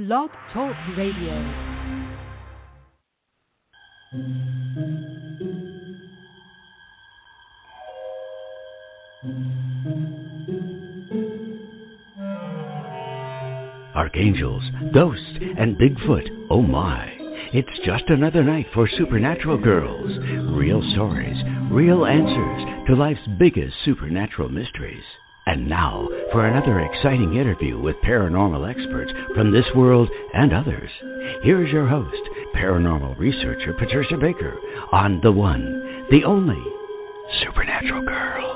Blog Talk Radio. Archangels, ghosts, and Bigfoot, oh my. It's just another night for Supernatural Girls. Real stories, real answers to life's biggest supernatural mysteries. And now for another exciting interview with paranormal experts from this world and others. Here's your host, paranormal researcher Patricia Baker, on the one, the only, Supernatural Girls.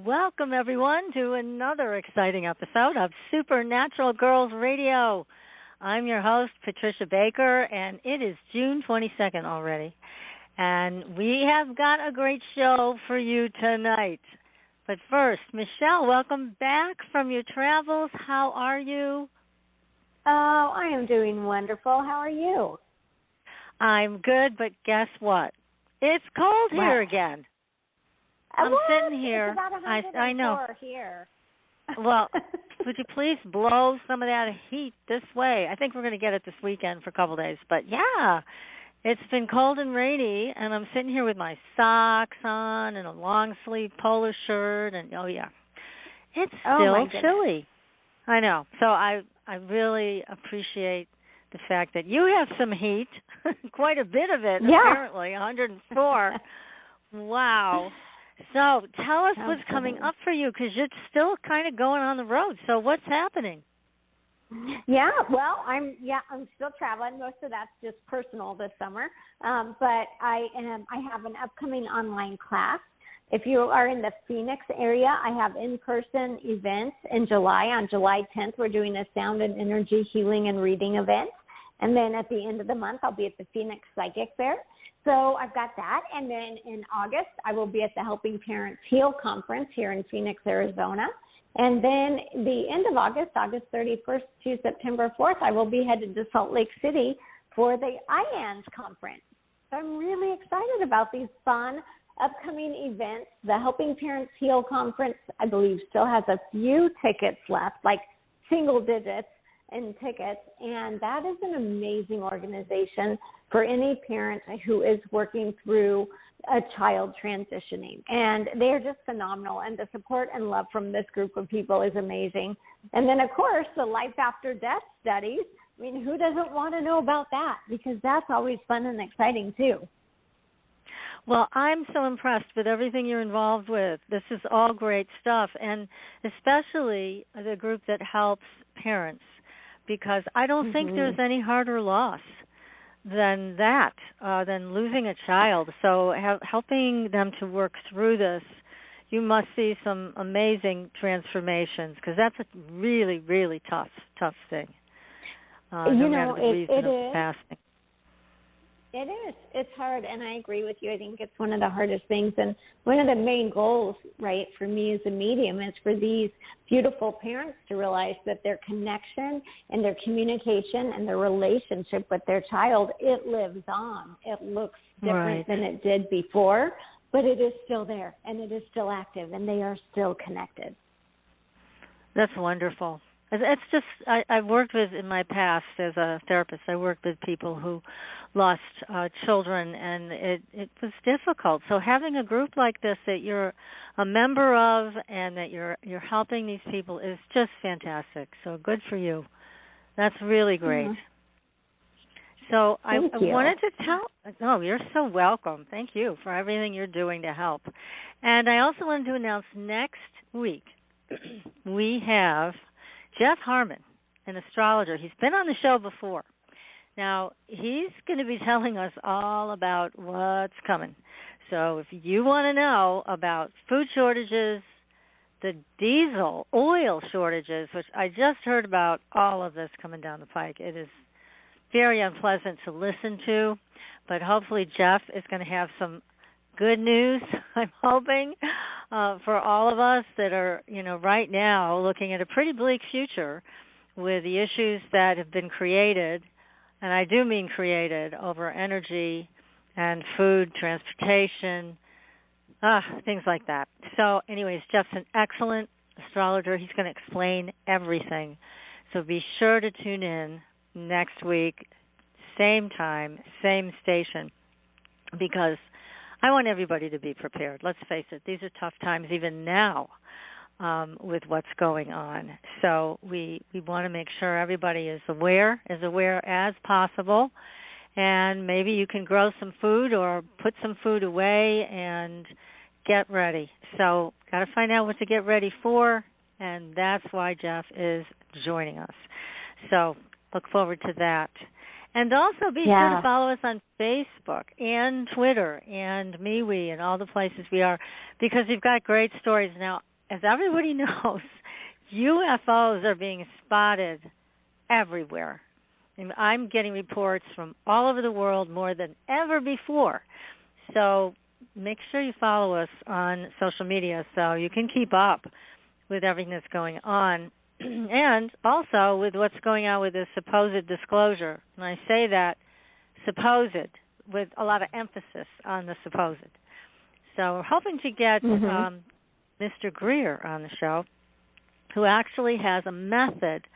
Welcome, everyone, to another exciting episode of Supernatural Girls Radio. I'm your host, Patricia Baker, and it is June 22nd already. And we have got a great show for you tonight. But first, Michelle, welcome back from your travels. How are you? Oh, I am doing wonderful. How are you? I'm good, but guess what? It's cold here again. I'm sitting here. It's about I know. Here. Well, would you please blow some of that heat this way? I think we're going to get it this weekend for a couple of days. But, yeah, it's been cold and rainy, and I'm sitting here with my socks on and a long-sleeve polo shirt. And, oh, yeah, it's still chilly. I know. So I really appreciate the fact that you have some heat, quite a bit of it, apparently, 104. Wow. So tell us what's coming up for you, because you're still kind of going on the road. So what's happening? Yeah, well, I'm still traveling. Most of that's just personal this summer. But I have an upcoming online class. If you are in the Phoenix area, I have in-person events in July. On July 10th, we're doing a sound and energy healing and reading event. And then at the end of the month, I'll be at the Phoenix Psychic Fair. So I've got that. And then in August, I will be at the Helping Parents Heal Conference here in Phoenix, Arizona. And then the end of August, August 31st to September 4th, I will be headed to Salt Lake City for the IANS conference. So I'm really excited about these fun upcoming events. The Helping Parents Heal Conference, I believe, still has a few tickets left, like single digits in tickets, and that is an amazing organization for any parent who is working through a child transitioning. And they're just phenomenal, and the support and love from this group of people is amazing. And then, of course, the life after death studies. I mean, who doesn't want to know about that? Because that's always fun and exciting, too. Well, I'm so impressed with everything you're involved with. This is all great stuff, and especially the group that helps parents, because I don't think there's any harder loss than that, than losing a child. So helping them to work through this, you must see some amazing transformations, because that's a really, really tough thing. No matter the reason of passing. It is. It's hard, and I agree with you. I think it's one of the hardest things, and one of the main goals, right, for me as a medium is for these beautiful parents to realize that their connection and their communication and their relationship with their child, it lives on. It looks different than it did before, but it is still there, and it is still active, and they are still connected. That's wonderful. It's just, I've worked with, in my past as a therapist, I worked with people who lost children, and it was difficult. So having a group like this that you're a member of and that you're helping these people is just fantastic. So good for you. That's really great. So I wanted to you're so welcome. Thank you for everything you're doing to help. And I also wanted to announce next week we have Jeff Harmon, an astrologer. He's been on the show before. Now, he's going to be telling us all about what's coming. So if you want to know about food shortages, the diesel oil shortages, which I just heard about all of this coming down the pike, it is very unpleasant to listen to, but hopefully Jeff is going to have some good news, I'm hoping, for all of us that are, right now looking at a pretty bleak future with the issues that have been created and I do mean created, over energy and food, transportation, things like that. So anyways, Jeff's an excellent astrologer. He's going to explain everything. So be sure to tune in next week, same time, same station, because I want everybody to be prepared. Let's face it, these are tough times even now with what's going on. So we want to make sure everybody is aware as possible. And maybe you can grow some food or put some food away and get ready. So got to find out what to get ready for, and that's why Jeff is joining us. So look forward to that. And also be sure to follow us on Facebook and Twitter and MeWe and all the places we are, because we've got great stories. Now, as everybody knows, UFOs are being spotted everywhere. And I'm getting reports from all over the world more than ever before. So make sure you follow us on social media so you can keep up with everything that's going on. And also with what's going on with this supposed disclosure. And I say that supposed with a lot of emphasis on the supposed. So we're hoping to get Mr. Greer on the show, who actually has a method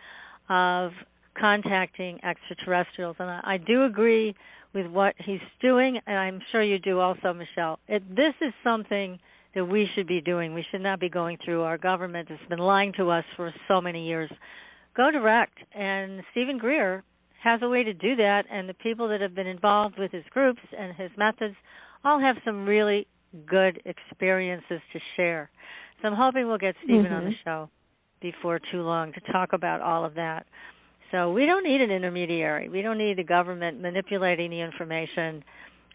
of contacting extraterrestrials. And I do agree with what he's doing, and I'm sure you do also, Michelle. This is something that we should be doing. We should not be going through our government that's been lying to us for so many years. Go direct, and Stephen Greer has a way to do that, and the people that have been involved with his groups and his methods all have some really good experiences to share. So I'm hoping we'll get Stephen on the show before too long to talk about all of that. So we don't need an intermediary. We don't need the government manipulating the information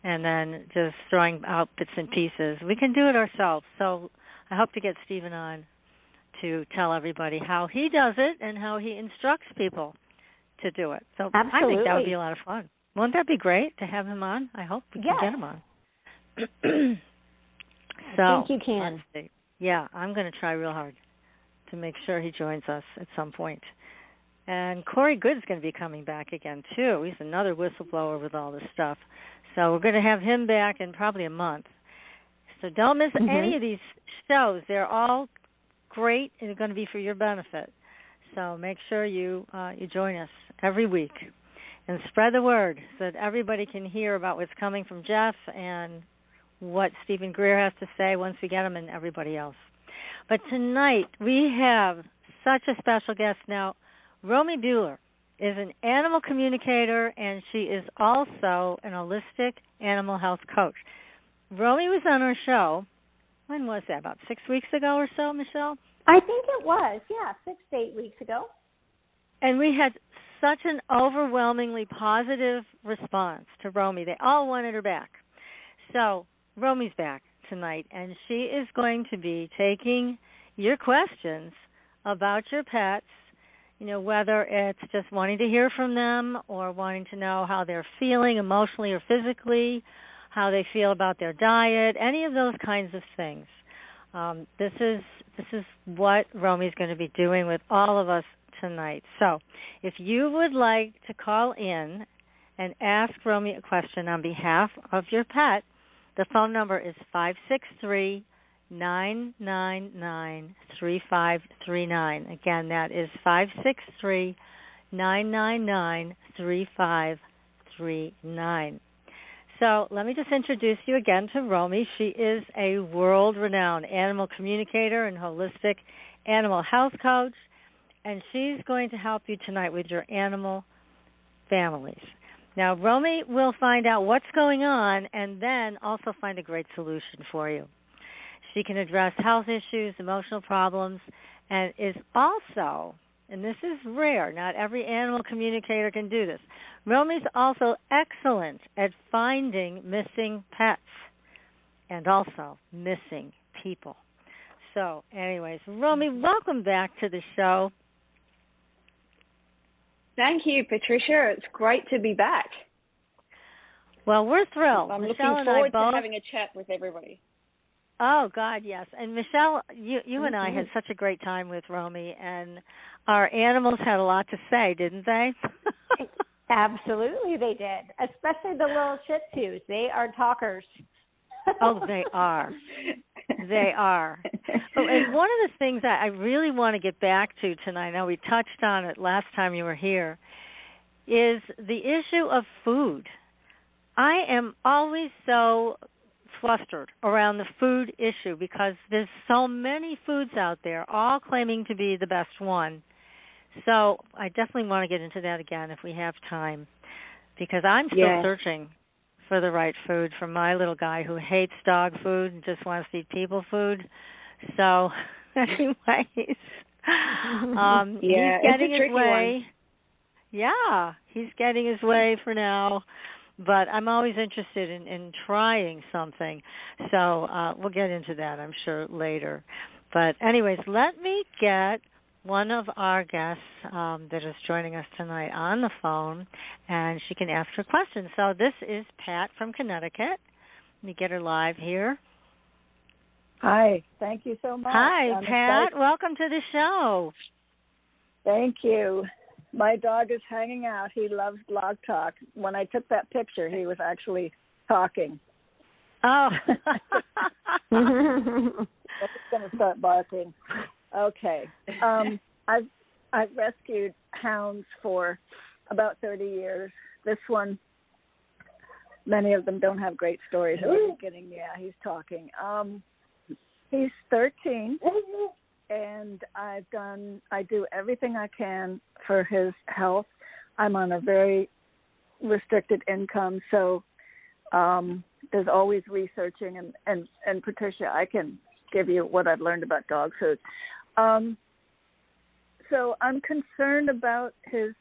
and then just throwing out bits and pieces. We can do it ourselves. So I hope to get Stephen on to tell everybody how he does it and how he instructs people to do it. So I think that would be a lot of fun. Won't that be great to have him on? I hope we can get him on. I think you can. Let's see. Yeah, I'm going to try real hard to make sure he joins us at some point. And Corey Good's going to be coming back again, too. He's another whistleblower with all this stuff. So we're going to have him back in probably a month. So don't miss any of these shows. They're all great and they're going to be for your benefit. So make sure you join us every week and spread the word so that everybody can hear about what's coming from Jeff and what Stephen Greer has to say once we get him and everybody else. But tonight we have such a special guest. Now, Rommie Buhler is an animal communicator, and she is also an holistic animal health coach. Rommie was on our show, when was that, about 6 weeks ago or so, Michelle? I think it was, 6 to 8 weeks ago. And we had such an overwhelmingly positive response to Rommie. They all wanted her back. So Rommie's back tonight, and she is going to be taking your questions about your pets, whether it's just wanting to hear from them or wanting to know how they're feeling emotionally or physically, how they feel about their diet, any of those kinds of things. This is what Rommie's going to be doing with all of us tonight. So if you would like to call in and ask Rommie a question on behalf of your pet, the phone number is 563-999-3539. Again, that is 563-999-3539. So let me just introduce you again to Rommie. She is a world-renowned animal communicator and holistic animal health coach, and she's going to help you tonight with your animal families. Now, Rommie will find out what's going on and then also find a great solution for you. She can address health issues, emotional problems, and is also, and this is rare, not every animal communicator can do this, Rommie's also excellent at finding missing pets and also missing people. So, anyways, Rommie, welcome back to the show. Thank you, Patricia. It's great to be back. Well, we're thrilled. I'm Michelle looking forward to having a chat with everybody. Oh, God, yes. And Michelle, you and I had such a great time with Rommie, and our animals had a lot to say, didn't they? Absolutely, they did. Especially the little Shih Tzus. They are talkers. Oh, they are. They are. Oh, and one of the things that I really want to get back to tonight, I know we touched on it last time you were here, is the issue of food. I am always so flustered around the food issue because there's so many foods out there, all claiming to be the best one. So I definitely want to get into that again if we have time, because I'm still searching for the right food for my little guy who hates dog food and just wants to eat people food. So anyways, he's getting his way. One. Yeah, he's getting his way for now. But I'm always interested in trying something. So we'll get into that, I'm sure, later. But anyways, let me get one of our guests that is joining us tonight on the phone, and she can ask her question. So this is Pat from Connecticut. Let me get her live here. Hi. Thank you so much. Hi, Pat. Welcome to the show. Thank you. My dog is hanging out. He loves Blog Talk. When I took that picture, he was actually talking. Oh. He's going to start barking. Okay. I've rescued hounds for about 30 years. This one, many of them don't have great stories at the beginning. Yeah, he's talking. He's 13. And I do everything I can for his health. I'm on a very restricted income, so there's always researching. And Patricia, I can give you what I've learned about dog food. So I'm concerned about his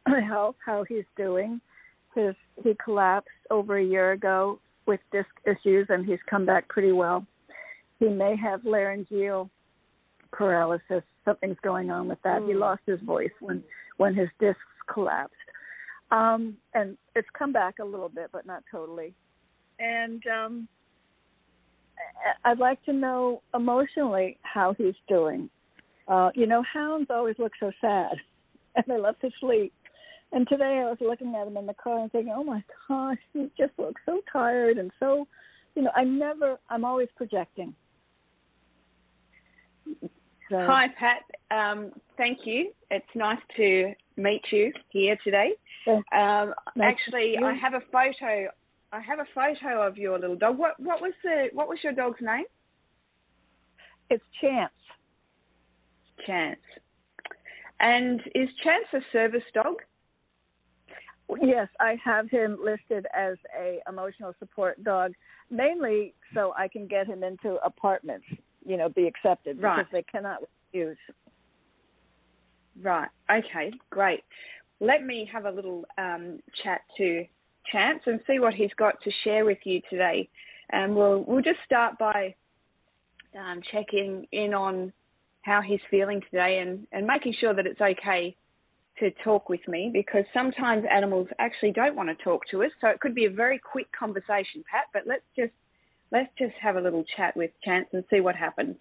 health, how he's doing. He collapsed over a year ago with disc issues, and he's come back pretty well. He may have laryngeal paralysis. Something's going on with that. He lost his voice when his discs collapsed. And it's come back a little bit, but not totally. And I'd like to know emotionally how he's doing. Hounds always look so sad, and they love to sleep. And today I was looking at him in the car and thinking, oh, my gosh, he just looks so tired and so, I'm always projecting. So. Hi, Pat. Thank you. It's nice to meet you here today. Actually, I have a photo. I have a photo of your little dog. What was your dog's name? It's Chance. Chance. And is Chance a service dog? Yes, I have him listed as a emotional support dog, mainly so I can get him into apartments, be accepted, because they cannot refuse. Right. Okay, great. Let me have a little chat to Chance and see what he's got to share with you today. And we'll just start by checking in on how he's feeling today and making sure that it's okay to talk with me, because sometimes animals actually don't want to talk to us. So it could be a very quick conversation, Pat, but let's just have a little chat with Chance and see what happens.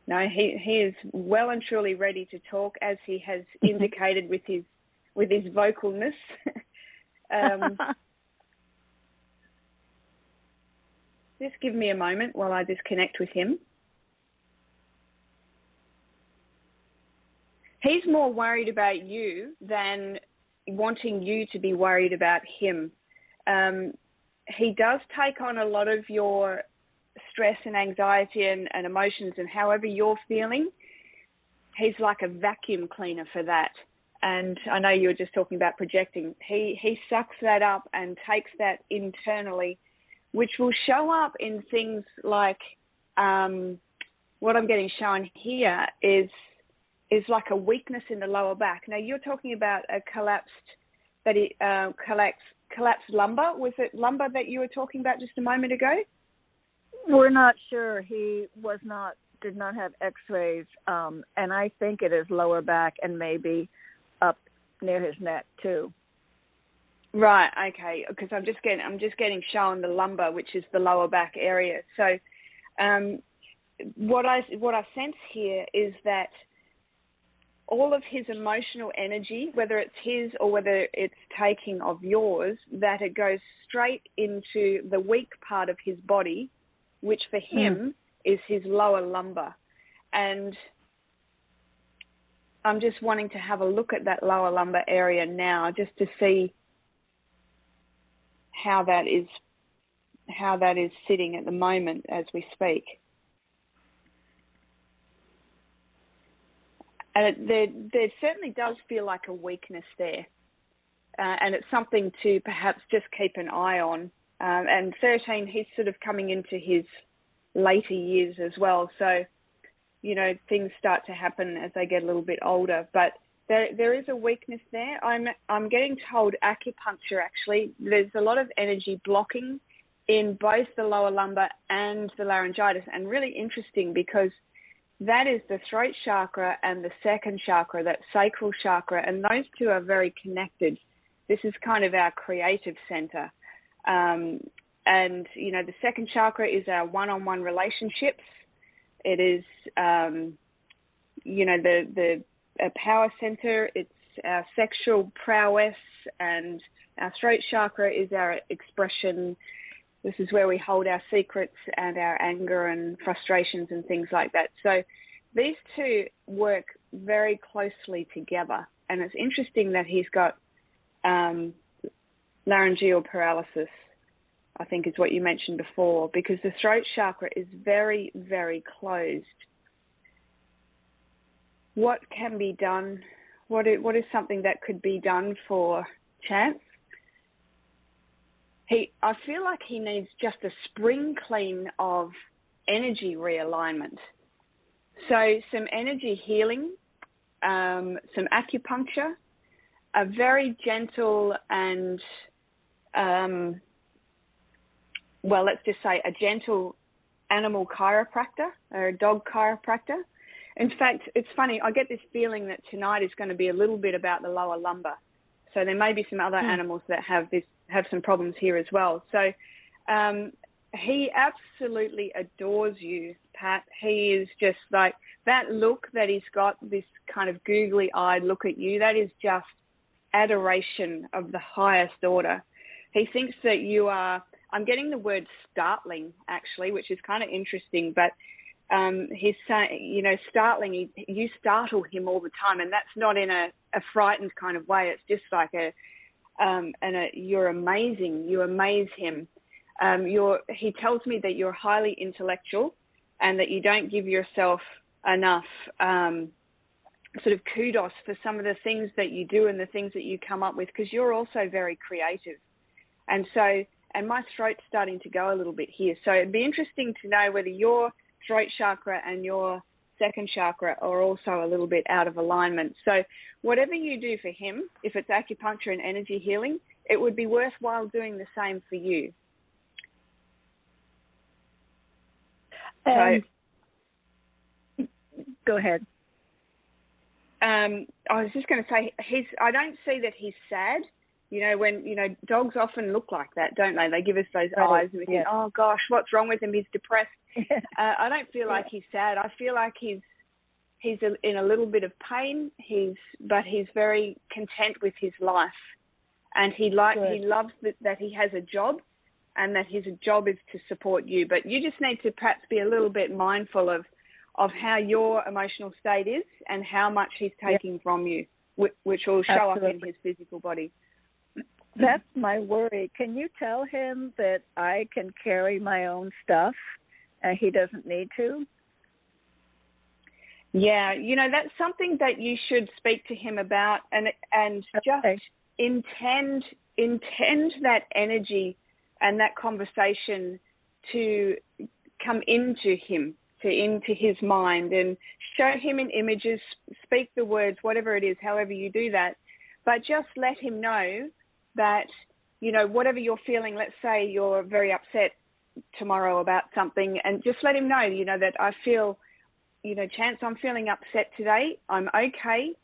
No, he is well and truly ready to talk, as he has indicated with his vocalness. Just give me a moment while I disconnect with him. He's more worried about you than wanting you to be worried about him. He does take on a lot of your stress and anxiety and emotions, and however you're feeling, he's like a vacuum cleaner for that. And I know you were just talking about projecting. He sucks that up and takes that internally, which will show up in things like what I'm getting shown here is like a weakness in the lower back. Now, you're talking about a collapsed lumbar. Was it lumbar that you were talking about just a moment ago? We're not sure. He did not have X-rays, and I think it is lower back and maybe up near his neck too. Right. Okay. Because I'm just getting shown the lumbar, which is the lower back area. So, what I sense here is that all of his emotional energy, whether it's his or whether it's taking of yours, that it goes straight into the weak part of his body, which for him is his lower lumbar. And I'm just wanting to have a look at that lower lumbar area now, just to see how that is sitting at the moment as we speak. And there certainly does feel like a weakness there. And it's something to perhaps just keep an eye on. And 13, he's sort of coming into his later years as well. So, you know, things start to happen as they get a little bit older. But there is a weakness there. I'm getting told acupuncture, actually. There's a lot of energy blocking in both the lower lumbar and the laryngitis. And really interesting because that is the throat chakra and the second chakra, that sacral chakra, and those two are very connected. This is kind of our creative center. And, you know, the second chakra is our one-on-one relationships. It is, you know, the power center. It's our sexual prowess, and our throat chakra is our expression. This is where we hold our secrets and our anger and frustrations and things like that. So these two work very closely together. And it's interesting that he's got laryngeal paralysis, I think is what you mentioned before, because the throat chakra is very, very closed. What can be done? What is something that could be done for Chance? I feel like he needs just a spring clean of energy realignment. So some energy healing, some acupuncture, a very gentle and, well, let's just say a gentle animal chiropractor or a dog chiropractor. In fact, it's funny, I get this feeling that tonight is going to be a little bit about the lower lumbar. So there may be some other animals that have some problems here as well. So he absolutely adores you, Pat. He is just like, that look that he's got, this kind of googly-eyed look at you, that is just adoration of the highest order. He thinks that you are, I'm getting the word startling, actually, which is kind of interesting, but he's saying, you know, startling, you startle him all the time, and that's not in a frightened kind of way. It's just like you're amazing. You amaze him. He tells me that you're highly intellectual and that you don't give yourself enough sort of kudos for some of the things that you do and the things that you come up with, because you're also very creative. And my throat's starting to go a little bit here. So it'd be interesting to know whether your throat chakra and your second chakra are also a little bit out of alignment. So whatever you do for him, if it's acupuncture and energy healing, it would be worthwhile doing the same for you. So, go ahead. I was just going to say, I don't see that he's sad. You know, when, you know, dogs often look like that, don't they? They give us those eyes and we think, oh gosh, what's wrong with him? He's depressed. I don't feel like he's sad. I feel like he's in a little bit of pain. But he's very content with his life, and he loves that he has a job, and that his job is to support you. But you just need to perhaps be a little bit mindful of how your emotional state is and how much he's taking from you, which will show up in his physical body. That's my worry. Can you tell him that I can carry my own stuff and he doesn't need to? Yeah, you know, that's something that you should speak to him about, and just intend that energy and that conversation to come into him, into his mind, and show him in images, speak the words, whatever it is, however you do that. But just let him know that, you know, whatever you're feeling, let's say you're very upset tomorrow about something, and just let him know, you know, that I feel, you know, Chance, I'm feeling upset today. I'm okay.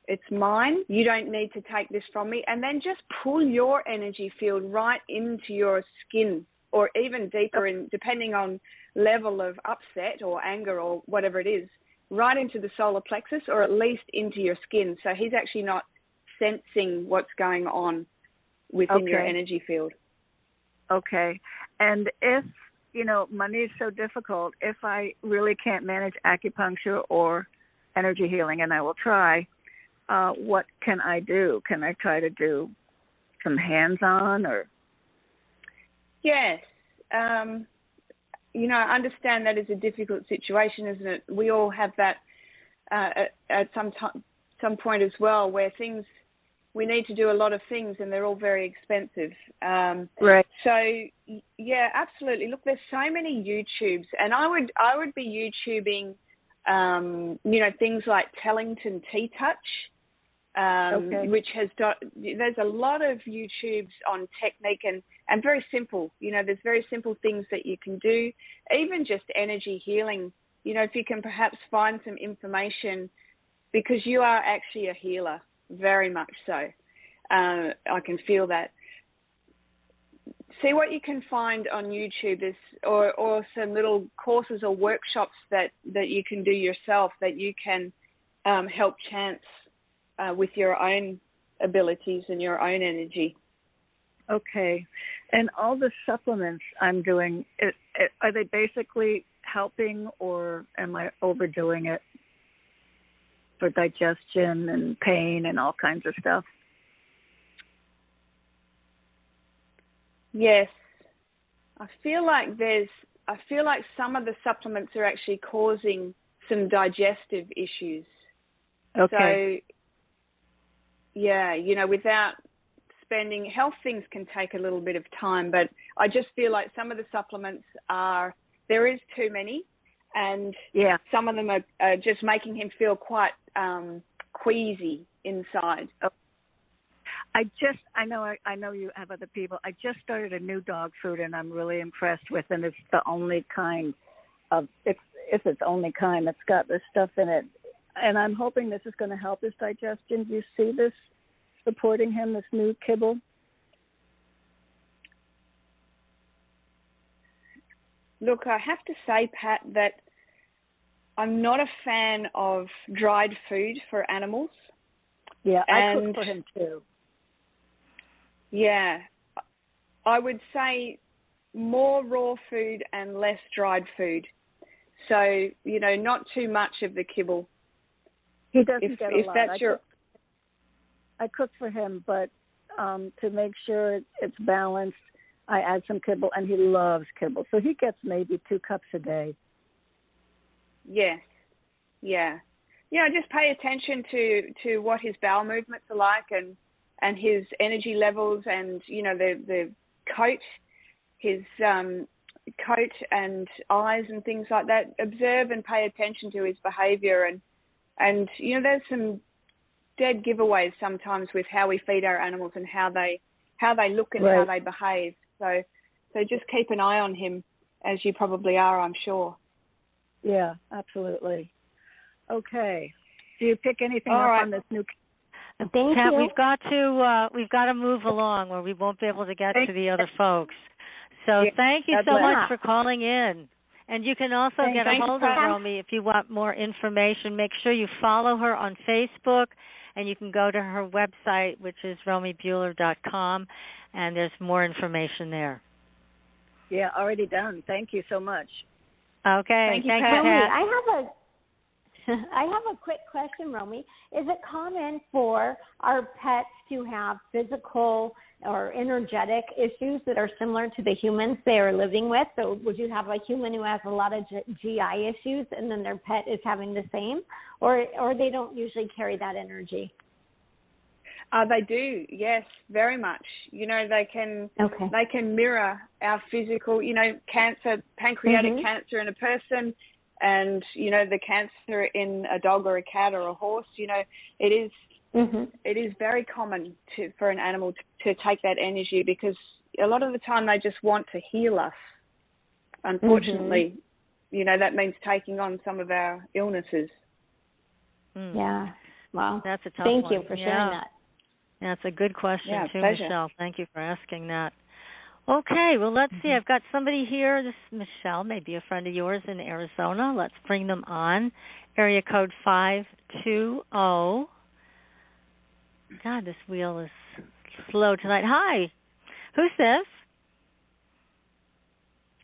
It's mine. You don't need to take this from me. And then just pull your energy field right into your skin, or even deeper in, depending on level of upset or anger or whatever it is. right into the solar plexus, or at least into your skin. So he's actually not sensing what's going on within your energy field. Okay. And if, money is so difficult, if I really can't manage acupuncture or energy healing, and I will try, what can I do? Can I try to do some hands-on or? Yes. I understand that is a difficult situation, isn't it? We all have that at some point as well, where we need to do a lot of things and they're all very expensive. Right. So, yeah, absolutely. Look, there's so many YouTubes, and I would be YouTubing, things like Tellington Tea Touch, which there's a lot of YouTubes on technique and very simple. There's very simple things that you can do, even just energy healing. If you can perhaps find some information, because you are actually a healer, very much so. I can feel that. See what you can find on YouTube or some little courses or workshops that you can do yourself, that you can help chance with your own abilities and your own energy. Okay. And all the supplements I'm doing, are they basically helping, or am I overdoing it for digestion and pain and all kinds of stuff? Yes. I feel like some of the supplements are actually causing some digestive issues. Okay. So, yeah, without spending, health things can take a little bit of time, but I just feel like some of the supplements there is too many, and some of them are just making him feel quite queasy inside. Oh. I know you have other people. I just started a new dog food, and I'm really impressed with, and it's the only kind it's its only kind that's got this stuff in it. And I'm hoping this is going to help his digestion. Do you see this supporting him, this new kibble? Look, I have to say, Pat, that I'm not a fan of dried food for animals. Yeah, I cook for him too. Yeah, I would say more raw food and less dried food. So, not too much of the kibble. He doesn't get a lot. That's I cook for him, but to make sure it's balanced, I add some kibble, and he loves kibble. So he gets maybe 2 cups a day. Yes. Yeah. Just pay attention to what his bowel movements are like, and his energy levels, and the coat, his coat and eyes and things like that. Observe and pay attention to his behavior, and there's some dead giveaways sometimes with how we feed our animals and how they look and how they behave. So just keep an eye on him, as you probably are, I'm sure. Yeah, absolutely. Okay. Do you pick anything up on this new? Thank you. We've got to move along, or we won't be able to get to the other folks. So thank you so much for calling in. And you can also get a hold of Rommie if you want more information. Make sure you follow her on Facebook, and you can go to her website, which is RommieBuhler.com, and there's more information there. Yeah, already done. Thank you so much. Okay. Thank you, Pat. I have a quick question, Rommie. Is it common for our pets to have physical or energetic issues that are similar to the humans they are living with? So would you have a human who has a lot of GI issues and then their pet is having the same? Or they don't usually carry that energy? They do, yes, very much. They can mirror our physical, cancer, pancreatic cancer in a person, and the cancer in a dog or a cat or a horse. It is very common for an animal to take that energy, because a lot of the time they just want to heal us. Unfortunately, that means taking on some of our illnesses. Yeah. Wow. That's a tough Thank one. you for sharing that. That's a good question too, pleasure. Michelle. Thank you for asking that. Okay, well, let's see. I've got somebody here. This is Michelle, maybe a friend of yours in Arizona. Let's bring them on. Area code 520. God, this wheel is slow tonight. Hi. Who's this?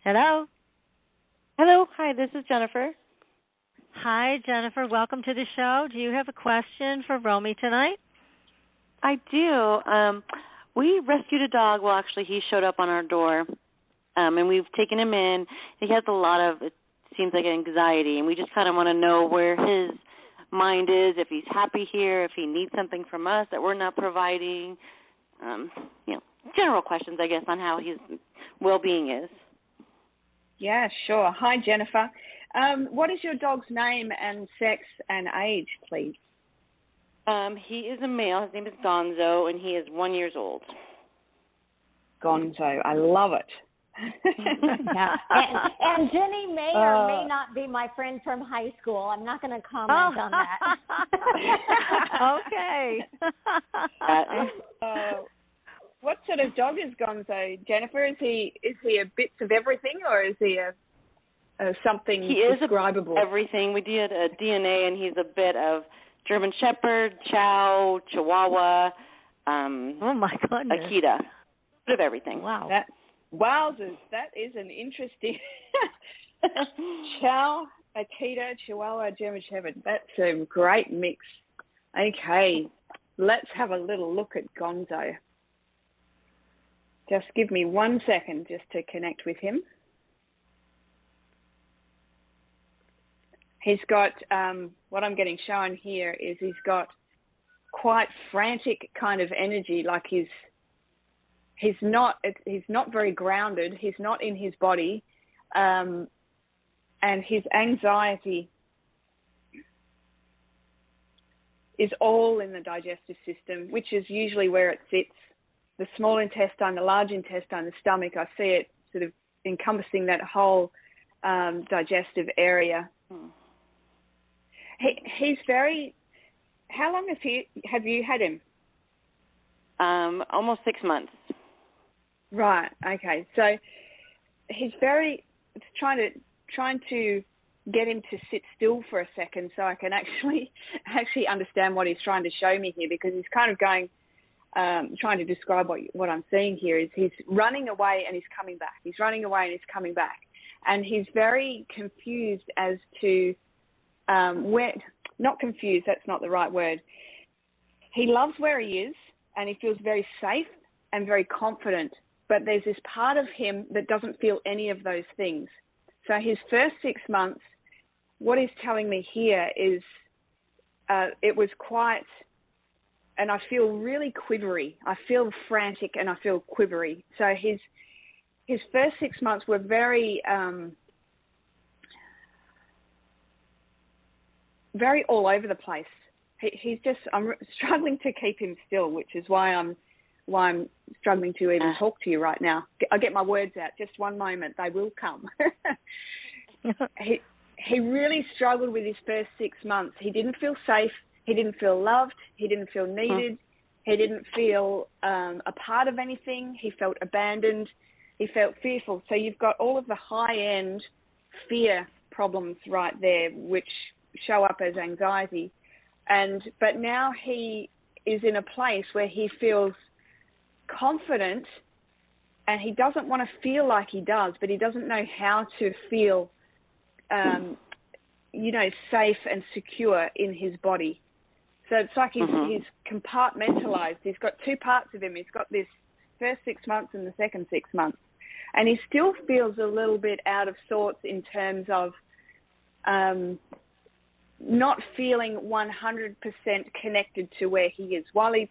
Hello? Hello. Hi, this is Jennifer. Hi, Jennifer. Welcome to the show. Do you have a question for Rommie tonight? I do. We rescued a dog. Well, actually, he showed up on our door, and we've taken him in. He has a lot of, it seems like, anxiety, and we just kind of want to know where his mind is, if he's happy here, if he needs something from us that we're not providing. General questions, I guess, on how his well-being is. Yeah, sure. Hi, Jennifer. What is your dog's name and sex and age, please? He is a male. His name is Gonzo, and he is 1 year old. Gonzo. I love it. Yeah. And Jenny may or may not be my friend from high school. I'm not going to comment on that. Okay. What sort of dog is Gonzo, Jennifer? Is he a bits of everything, or is he a something describable? He is everything. We did a DNA, and he's a bit of German Shepherd, Chow, Chihuahua, oh my goodness, Akita, a bit of everything. Wow. Wowzers, that is an interesting Chow, Akita, Chihuahua, German Shepherd. That's a great mix. Okay, let's have a little look at Gonzo. Just give me 1 second just to connect with him. He's got, what I'm getting shown here is he's got quite frantic kind of energy, like he's not very grounded, he's not in his body, and his anxiety is all in the digestive system, which is usually where it sits. The small intestine, the large intestine, the stomach, I see it sort of encompassing that whole digestive area. He's very. How long have you had him? Almost 6 months. Right. Okay. So he's very. It's trying to get him to sit still for a second, so I can actually understand what he's trying to show me here, because he's kind of going, trying to describe what I'm seeing here is he's running away and he's coming back. He's running away and he's coming back, and he's very confused as to. Not confused, that's not the right word. He loves where he is and he feels very safe and very confident, but there's this part of him that doesn't feel any of those things. So his first 6 months, what he's telling me here is it was quite, and I feel really quivery. I feel frantic and I feel quivery. So his first 6 months were very... very all over the place. I'm struggling to keep him still, which is why I'm struggling to even talk to you right now. I'll get my words out. Just 1 moment. They will come. He really struggled with his first 6 months. He didn't feel safe. He didn't feel loved. He didn't feel needed. He didn't feel a part of anything. He felt abandoned. He felt fearful. So you've got all of the high-end fear problems right there, which show up as anxiety, but now he is in a place where he feels confident, and he doesn't want to feel like he does, but he doesn't know how to feel safe and secure in his body. So it's like he's compartmentalized. He's got 2 parts of him. He's got this first 6 months and the second 6 months, and he still feels a little bit out of sorts in terms of not feeling 100% connected to where he is. While he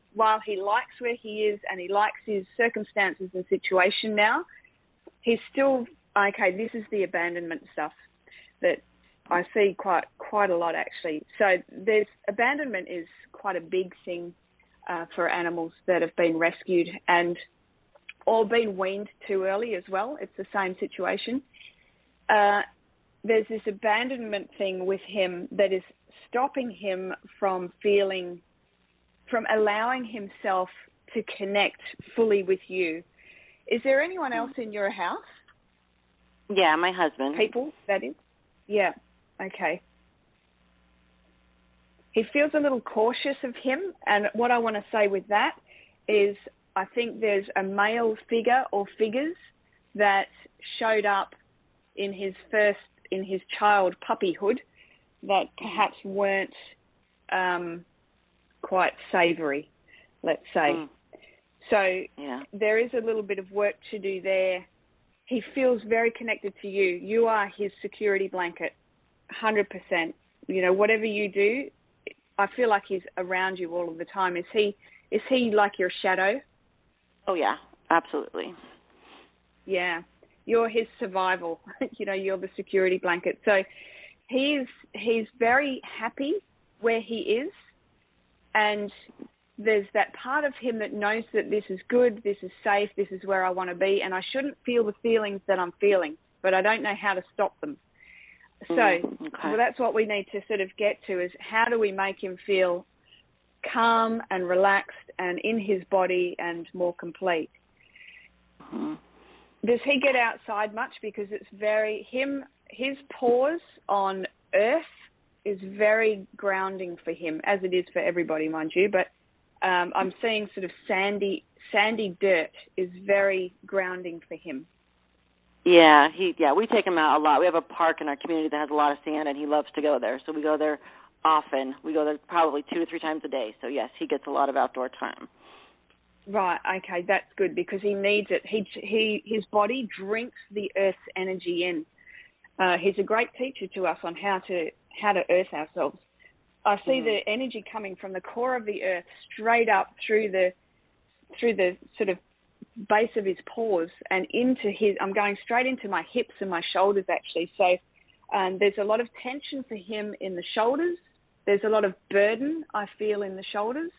likes where he is and he likes his circumstances and situation now, he's still, okay, this is the abandonment stuff that I see quite a lot, actually. So abandonment is quite a big thing for animals that have been rescued and or been weaned too early as well. It's the same situation. There's this abandonment thing with him that is stopping him from allowing himself to connect fully with you. Is there anyone else in your house? Yeah, my husband. People, that is? Yeah, okay. He feels a little cautious of him, and what I want to say with that is I think there's a male figure or figures that showed up in his child puppyhood that perhaps weren't quite savoury, let's say. So there is a little bit of work to do there. He feels very connected to you. You are his security blanket, 100%. You know, whatever you do, I feel like he's around you all of the time. Is he like your shadow? Oh, yeah, absolutely. Yeah, you're his survival. You know, you're the security blanket. So he's very happy where he is, and there's that part of him that knows that this is good, this is safe, this is where I want to be, and I shouldn't feel the feelings that I'm feeling, but I don't know how to stop them. So well, that's what we need to sort of get to, is how do we make him feel calm and relaxed and in his body and more complete. Does he get outside much? Because it's his pause on earth is very grounding for him, as it is for everybody, mind you, but I'm seeing sort of sandy dirt is very grounding for him. Yeah, we take him out a lot. We have a park in our community that has a lot of sand, and he loves to go there. So we go there often. We go there probably 2 or 3 times a day. So yes, he gets a lot of outdoor time. Right. Okay, that's good because he needs it. His body drinks the earth's energy in. He's a great teacher to us on how to earth ourselves. I see the energy coming from the core of the earth straight up through the sort of base of his paws and I'm going straight into my hips and my shoulders actually. So there's a lot of tension for him in the shoulders. There's a lot of burden I feel in the shoulders,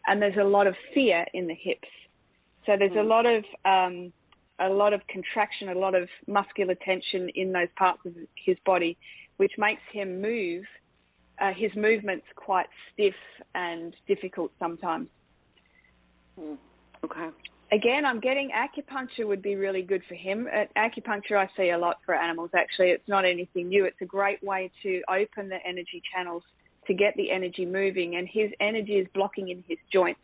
and there's a lot of fear in the hips. So there's a lot of contraction, a lot of muscular tension in those parts of his body, which makes him move. His movement's quite stiff and difficult sometimes. Okay. Again, I'm getting acupuncture would be really good for him. Acupuncture I see a lot for animals, actually. It's not anything new. It's a great way to open the energy channels to get the energy moving, and his energy is blocking in his joints.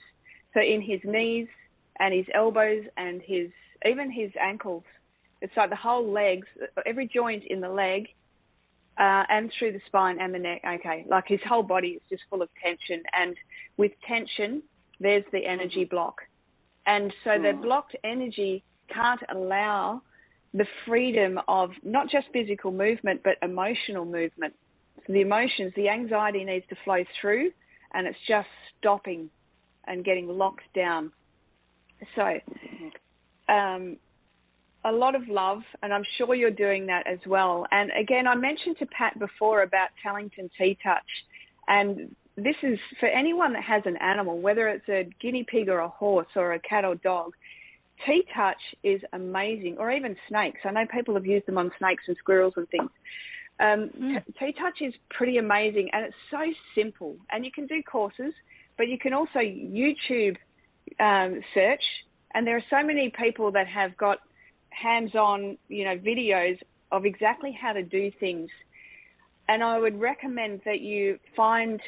So in his knees and his elbows and even his ankles. It's like the whole legs, every joint in the leg and through the spine and the neck. Okay, like his whole body is just full of tension, and with tension, there's the energy block. And so the blocked energy can't allow the freedom of not just physical movement, but emotional movement. So the emotions, the anxiety needs to flow through, and it's just stopping and getting locked down. So a lot of love, and I'm sure you're doing that as well. And again, I mentioned to Pat before about Tellington Tea Touch, and this is for anyone that has an animal, whether it's a guinea pig or a horse or a cat or dog. Tea Touch is amazing, or even snakes. I know people have used them on snakes and squirrels and things. Tea Touch is pretty amazing, and it's so simple. And you can do courses, but you can also YouTube search, and there are so many people that have got hands-on, videos of exactly how to do things. And I would recommend that you find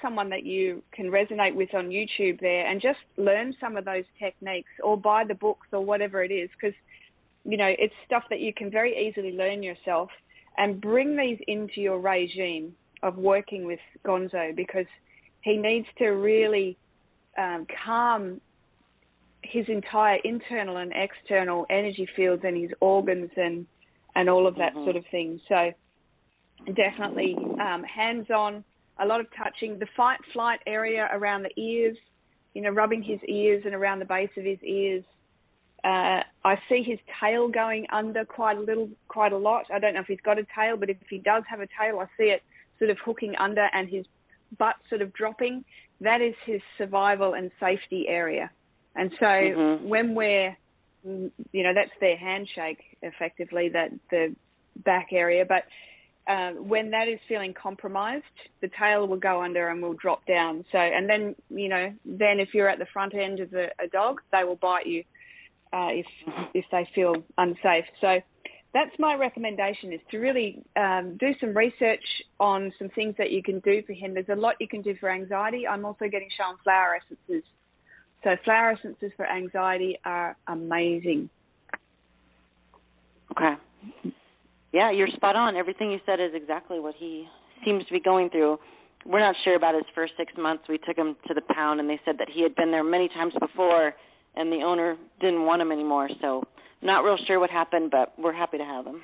someone that you can resonate with on YouTube there and just learn some of those techniques, or buy the books or whatever it is, because, it's stuff that you can very easily learn yourself, and bring these into your regime of working with Gonzo, because he needs to really calm his entire internal and external energy fields and his organs and all of that sort of thing. So definitely hands-on, a lot of touching, the fight-flight area around the ears, rubbing his ears and around the base of his ears. I see his tail going under quite a lot. I don't know if he's got a tail, but if he does have a tail, I see it sort of hooking under and his butt sort of dropping. That is his survival and safety area. And so when we're, that's their handshake, effectively, that the back area. But when that is feeling compromised, the tail will go under and will drop down. So, and then, then if you're at the front end of a dog, they will bite you. if they feel unsafe. So that's my recommendation, is to really do some research on some things that you can do for him. There's a lot you can do for anxiety. I'm also getting shown flower essences. So flower essences for anxiety are amazing. Okay. Yeah, you're spot on. Everything you said is exactly what he seems to be going through. We're not sure about his first 6 months. We took him to the pound, and they said that he had been there many times before, and the owner didn't want him anymore. So not real sure what happened, but we're happy to have him.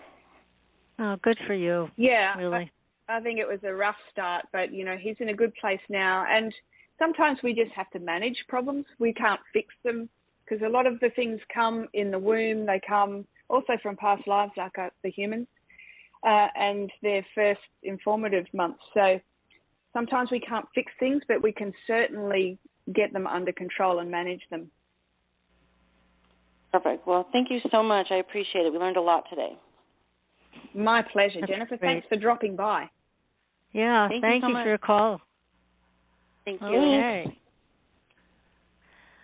Oh, good for you. Yeah, really. I think it was a rough start, but, he's in a good place now. And sometimes we just have to manage problems. We can't fix them, because a lot of the things come in the womb. They come also from past lives, like the humans, and their first informative months. So sometimes we can't fix things, but we can certainly get them under control and manage them. Perfect. Well, thank you so much. I appreciate it. We learned a lot today. My pleasure. That's Jennifer, great. Thanks for dropping by. Yeah, thank you so much for your call. Thank you. Okay.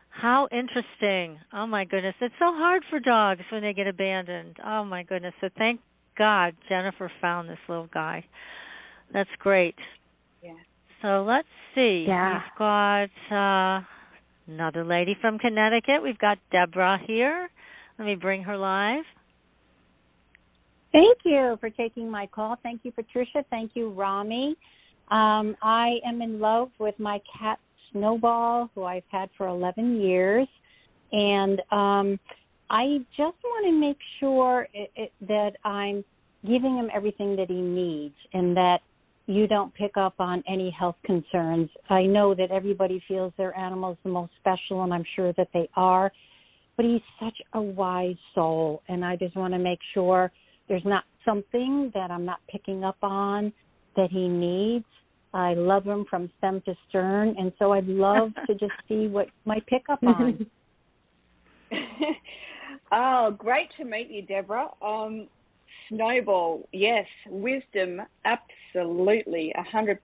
How interesting. Oh, my goodness. It's so hard for dogs when they get abandoned. Oh, my goodness. So thank God Jennifer found this little guy. That's great. Yeah. So let's see. Yeah. We've got another lady from Connecticut. We've got Deborah here. Let me bring her live. Thank you for taking my call. Thank you, Patricia. Thank you, Rommie. I am in love with my cat, Snowball, who I've had for 11 years. And I just want to make sure that I'm giving him everything that he needs and that you don't pick up on any health concerns. I know that everybody feels their animal is the most special, and I'm sure that they are. But he's such a wise soul, and I just want to make sure there's not something that I'm not picking up on that he needs. I love him from stem to stern, and so I'd love to just see what might pick up on. Oh, great to meet you, Deborah. Snowball, yes. Wisdom, absolutely, 100%.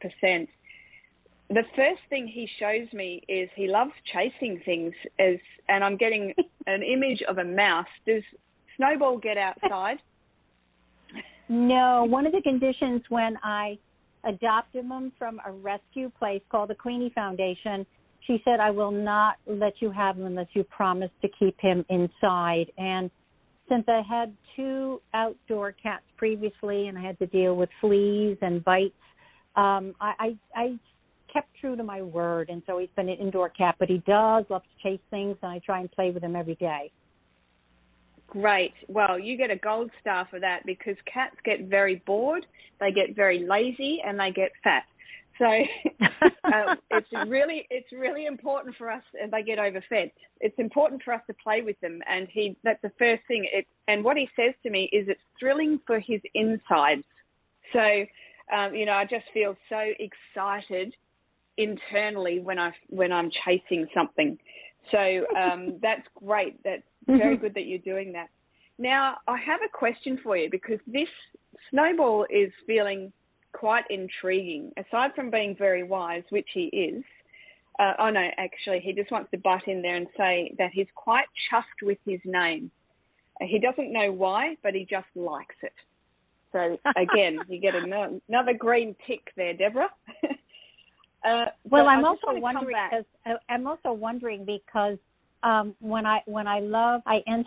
The first thing he shows me is he loves chasing things, and I'm getting an image of a mouse. Does Snowball get outside? No, one of the conditions when I adopted him from a rescue place called the Queenie Foundation, she said, I will not let you have him unless you promise to keep him inside. And since I had 2 outdoor cats previously and I had to deal with fleas and bites, I kept true to my word. And so he's been an indoor cat, but he does love to chase things, and I try and play with him every day. Great. Well, you get a gold star for that, because cats get very bored, they get very lazy, and they get fat. So it's really important for us, and they get overfed. It's important for us to play with them, and that's the first thing. And what he says to me is it's thrilling for his insides. So, I just feel so excited internally when I'm chasing something. So that's great. That's very good that you're doing that. Now, I have a question for you, because this Snowball is feeling quite intriguing. Aside from being very wise, which he is, actually, he just wants to butt in there and say that he's quite chuffed with his name. He doesn't know why, but he just likes it. So, again, you get another green tick there, Deborah. Well, I'm also wondering because when I love, I end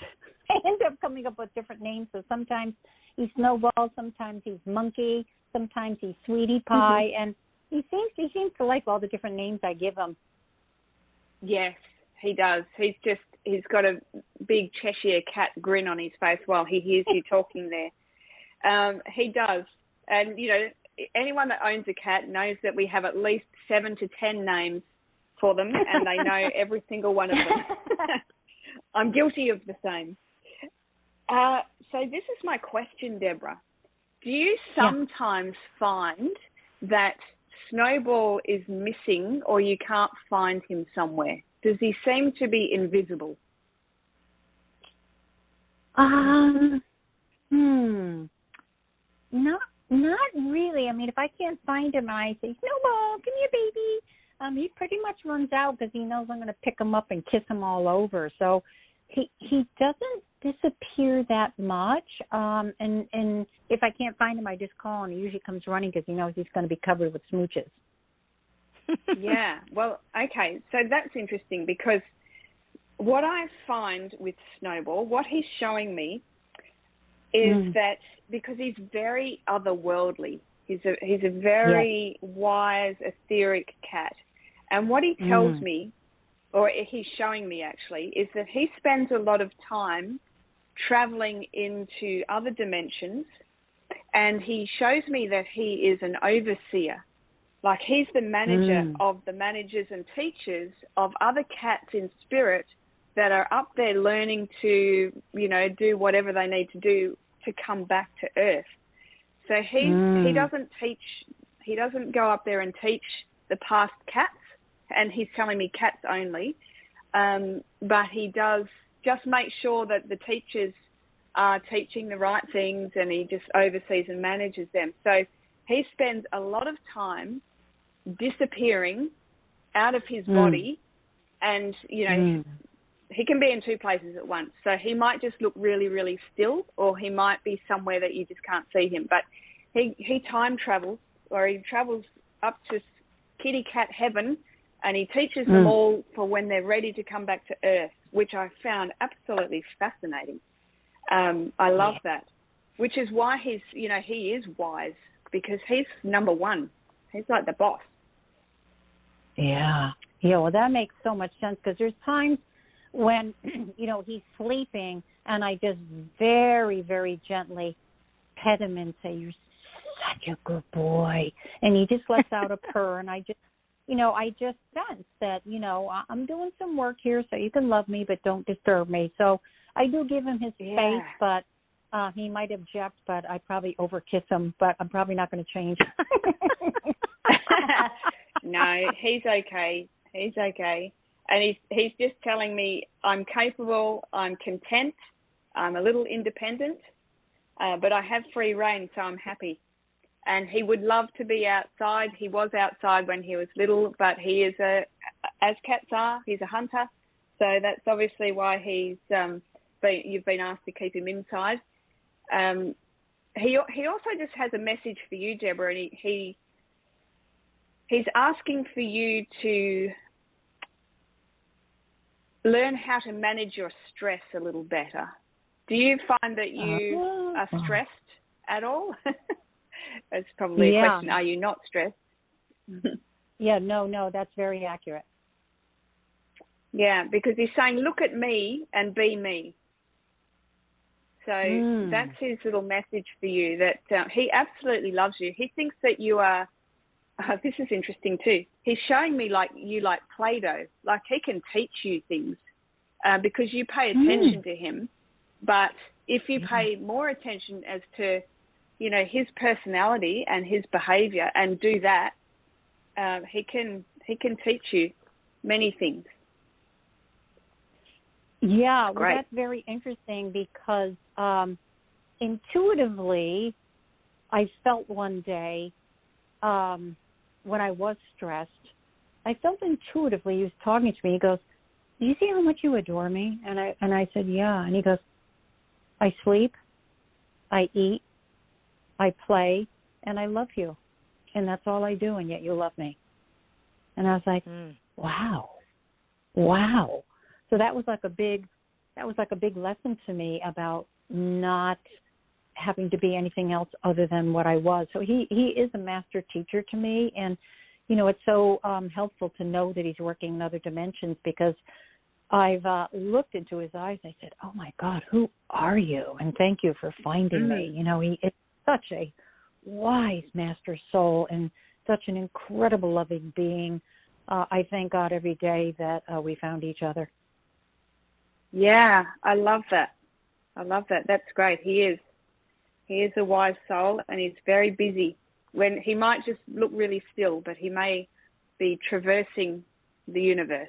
up coming up with different names. So sometimes he's Snowball, sometimes he's Monkey, sometimes he's Sweetie Pie, and he seems to like all the different names I give him. Yes, he does. He's got a big Cheshire cat grin on his face while he hears you talking there. He does, and anyone that owns a cat knows that we have at least 7 to 10 names for them, and they know every single one of them. I'm guilty of the same. So this is my question, Deborah. Do you sometimes find that Snowball is missing, or you can't find him somewhere? Does he seem to be invisible? Not really. I mean, if I can't find him, I say, Snowball, come here, baby. He pretty much runs out because he knows I'm going to pick him up and kiss him all over. So he doesn't disappear that much. And if I can't find him, I just call him. He usually comes running because he knows he's going to be covered with smooches. Yeah. Well, okay. So that's interesting because what I find with Snowball, what he's showing me is that because he's very otherworldly, he's a very wise, etheric cat. And what he tells me, or he's showing me actually, is that he spends a lot of time traveling into other dimensions, and he shows me that he is an overseer. Like he's the manager of the managers and teachers of other cats in spirit that are up there learning to, do whatever they need to do to come back to Earth. So he doesn't teach, he doesn't go up there and teach the past cats, and he's telling me cats only, but he does just make sure that the teachers are teaching the right things, and he just oversees and manages them. So he spends a lot of time disappearing out of his body, and, he can be in two places at once. So he might just look really, really still, or he might be somewhere that you just can't see him. But he time travels, or he travels up to kitty cat heaven, and he teaches them all for when they're ready to come back to Earth, which I found absolutely fascinating. I love that, which is why he is wise, because he's number one. He's like the boss. Yeah. Yeah, well, that makes so much sense, because there's times when, he's sleeping, and I just very, very gently pet him and say, "You're such a good boy." And he just lets out a purr, and I just sense that, I'm doing some work here, so you can love me, but don't disturb me. So I do give him his space, but he might object, but I probably overkiss him, but I'm probably not going to change. No, he's okay. He's okay. And he's just telling me I'm capable, I'm content, I'm a little independent, but I have free reign, so I'm happy. And he would love to be outside. He was outside when he was little, but he is as cats are, he's a hunter. So that's obviously why you've been asked to keep him inside. He also just has a message for you, Deborah, and he's asking for you to learn how to manage your stress a little better. Do you find that you are stressed at all? That's probably a question. Are you not stressed? No, that's very accurate. Yeah, because he's saying, look at me and be me. So that's his little message for you, that he absolutely loves you. He thinks that you are, this is interesting too. He's showing me like Play-Doh, like he can teach you things because you pay attention to him. But if you pay more attention as to, his personality and his behavior and do that, he can teach you many things. Yeah, well, that's very interesting because intuitively I felt one day when I was stressed, I felt intuitively, he was talking to me, he goes, "Do you see how much you adore me?" And I said, "Yeah." And he goes, "I sleep, I eat, I play, and I love you. And that's all I do, and yet you love me." And I was like, wow. So that was like a big lesson to me about not having to be anything else other than what I was. So he is a master teacher to me, and it's so helpful to know that he's working in other dimensions, because I've looked into his eyes. I said, "Oh my God, who are you? And thank you for finding me." He is such a wise master soul and such an incredible loving being. I thank God every day that we found each other. Yeah, I love that. That's great. He is a wise soul, and he's very busy. When he might just look really still, but he may be traversing the universe.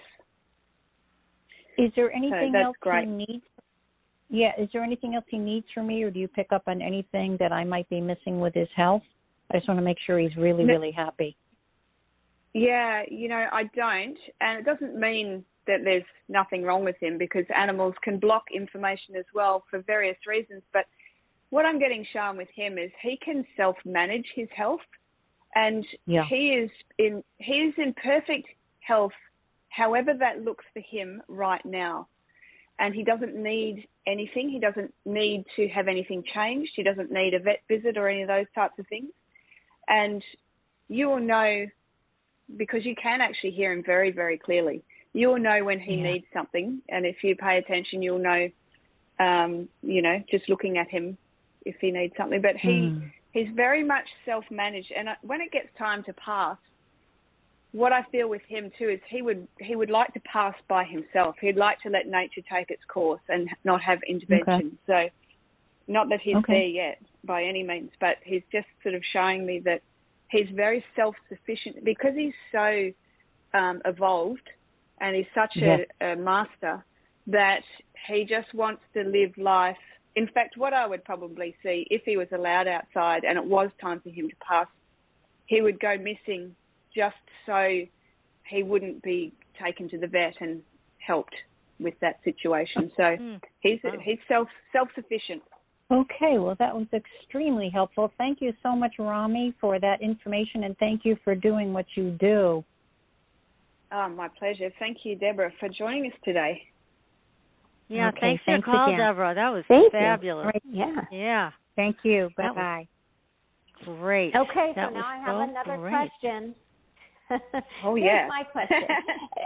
Is there anything else great. he needs? Yeah, is there anything else he needs from me, or do you pick up on anything that I might be missing with his health? I just want to make sure he's really, really happy. Yeah, I don't, and it doesn't mean that there's nothing wrong with him, because animals can block information as well for various reasons. But what I'm getting shown with him is he can self-manage his health, and he is in perfect health, however that looks for him right now. And he doesn't need anything. He doesn't need to have anything changed. He doesn't need a vet visit or any of those types of things. And you will know, because you can actually hear him very, very clearly. You will know when he needs something. And if you pay attention, you'll know, just looking at him, if he needs something. But he's very much self-managed. And when it gets time to pass, what I feel with him too is he would like to pass by himself. He'd like to let nature take its course and not have intervention. So not that he's there yet by any means, but he's just sort of showing me that he's very self-sufficient, because he's so evolved and he's such a master, that he just wants to live life. In fact, what I would probably see, if he was allowed outside and it was time for him to pass, he would go missing just so he wouldn't be taken to the vet and helped with that situation. So he's self-sufficient. Okay, well, that was extremely helpful. Thank you so much, Rommie, for that information, and thank you for doing what you do. Oh, my pleasure. Thank you, Deborah, for joining us today. Yeah, Okay, thanks for your call, again. Deborah. That was fabulous. Right. Yeah. Thank you. Bye-bye. Great. Okay, that so now I have another question. Oh, Here's my question.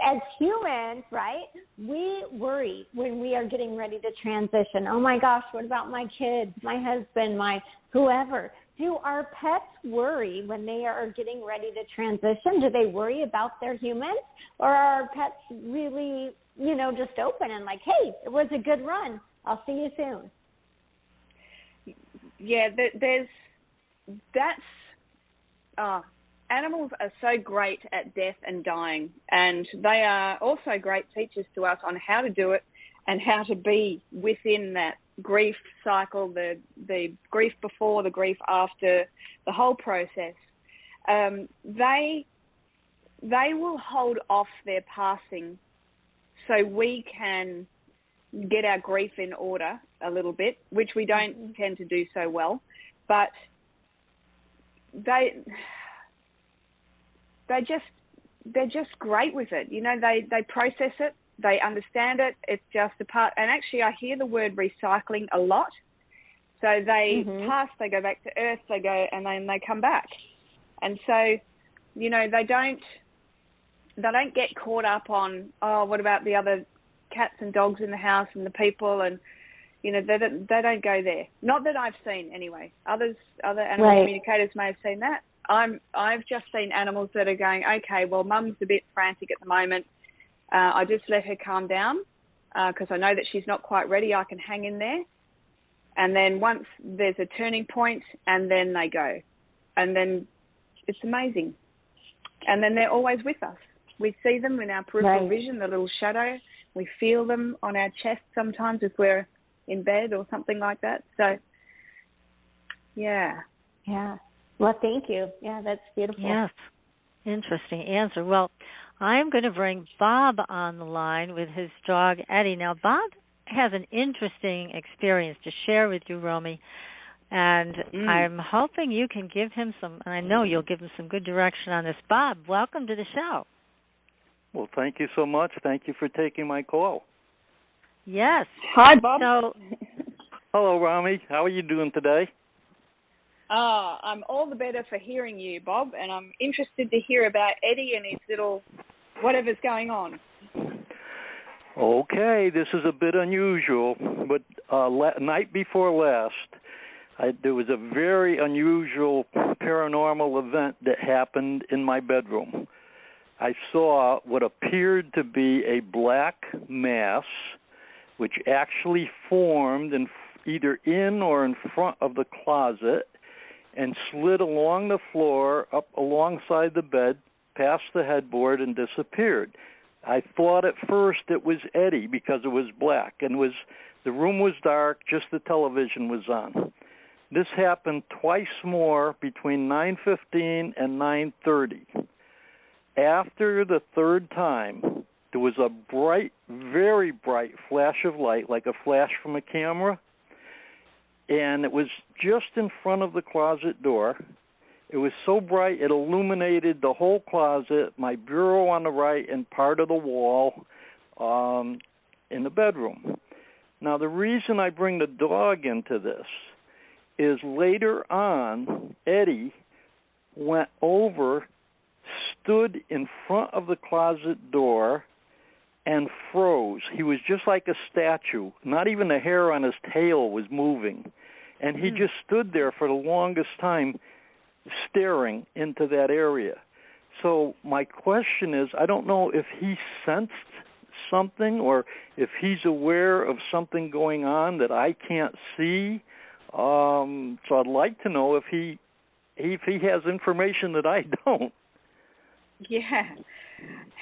As humans, right, we worry when we are getting ready to transition. Oh, my gosh, what about my kids, my husband, my whoever? Do our pets worry when they are getting ready to transition? Do they worry about their humans? Or are our pets really, just open and like, hey, it was a good run. I'll see you soon. Yeah, animals are so great at death and dying, and they are also great teachers to us on how to do it and how to be within that grief cycle, the grief before, the grief after, the whole process. They will hold off their passing so we can get our grief in order a little bit, which we don't tend to do so well. But they're just great with it. They process it, they understand it. It's just a part. And actually, I hear the word recycling a lot. So they pass, they go back to Earth, they go, and then they come back. And so, they don't get caught up on, what about the other cats and dogs in the house and the people, and they don't go there. Not that I've seen anyway. Other animal communicators may have seen that. I've just seen animals that are going, okay, well, Mum's a bit frantic at the moment. I just let her calm down because I know that she's not quite ready. I can hang in there. And then once there's a turning point, and then they go. And then it's amazing. And then they're always with us. We see them in our peripheral vision, the little shadow. We feel them on our chest sometimes if we're in bed or something like that. So, yeah. Yeah. Well, thank you. Yeah, that's beautiful. Yes. Interesting answer. Well, I'm going to bring Bob on the line with his dog, Eddie. Now, Bob has an interesting experience to share with you, Rommie, and I'm hoping you can give him some, and I know you'll give him some good direction on this. Bob, welcome to the show. Well, thank you so much. Thank you for taking my call. Yes. Hi, Bob. Hello, Rommie. How are you doing today? I'm all the better for hearing you, Bob, and I'm interested to hear about Eddie and his little whatever's going on. Okay, this is a bit unusual, but night before last, there was a very unusual paranormal event that happened in my bedroom. I saw what appeared to be a black mass, which actually formed either in or in front of the closet and slid along the floor, up alongside the bed, past the headboard, and disappeared. I thought at first it was Eddie because it was black, and the room was dark, just the television was on. This happened twice more between 9:15 and 9:30. After the third time, there was a bright, very bright flash of light, like a flash from a camera, and it was just in front of the closet door. It was so bright it illuminated the whole closet, my bureau on the right, and part of the wall in the bedroom. Now, the reason I bring the dog into this is later on, Eddie went over, stood in front of the closet door, and froze. He was just like a statue. Not even the hair on his tail was moving. And he just stood there for the longest time staring into that area. So my question is, I don't know if he sensed something or if he's aware of something going on that I can't see. So I'd like to know if he has information that I don't. Yeah,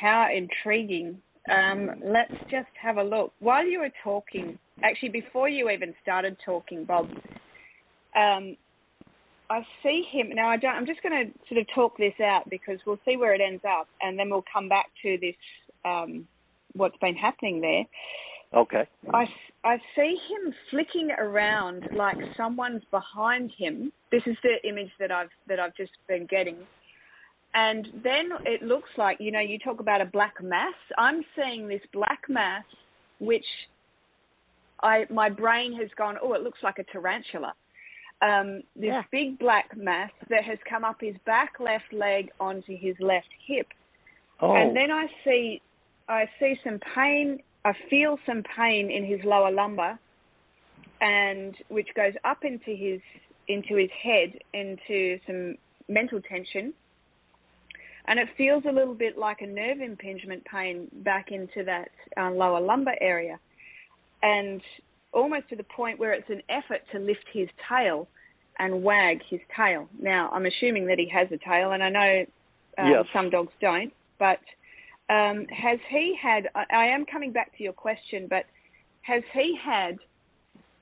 how intriguing. Let's just have a look. While you were talking, actually before you even started talking, Bob, I see him now. I'm just going to sort of talk this out because we'll see where it ends up, and then we'll come back to this. What's been happening there? Okay. I see him flicking around like someone's behind him. This is the image that I've just been getting, and then it looks like, you know, you talk about a black mass. I'm seeing this black mass, which my brain has gone, oh, it looks like a tarantula. This big black mass that has come up his back left leg onto his left hip. Oh. And then I see some pain. I feel some pain in his lower lumbar, and which goes up into his head, into some mental tension. And it feels a little bit like a nerve impingement pain back into that lower lumbar area. And almost to the point where it's an effort to lift his tail and wag his tail. Now, I'm assuming that he has a tail, and I know some dogs don't, but has he had, I am coming back to your question, but has he had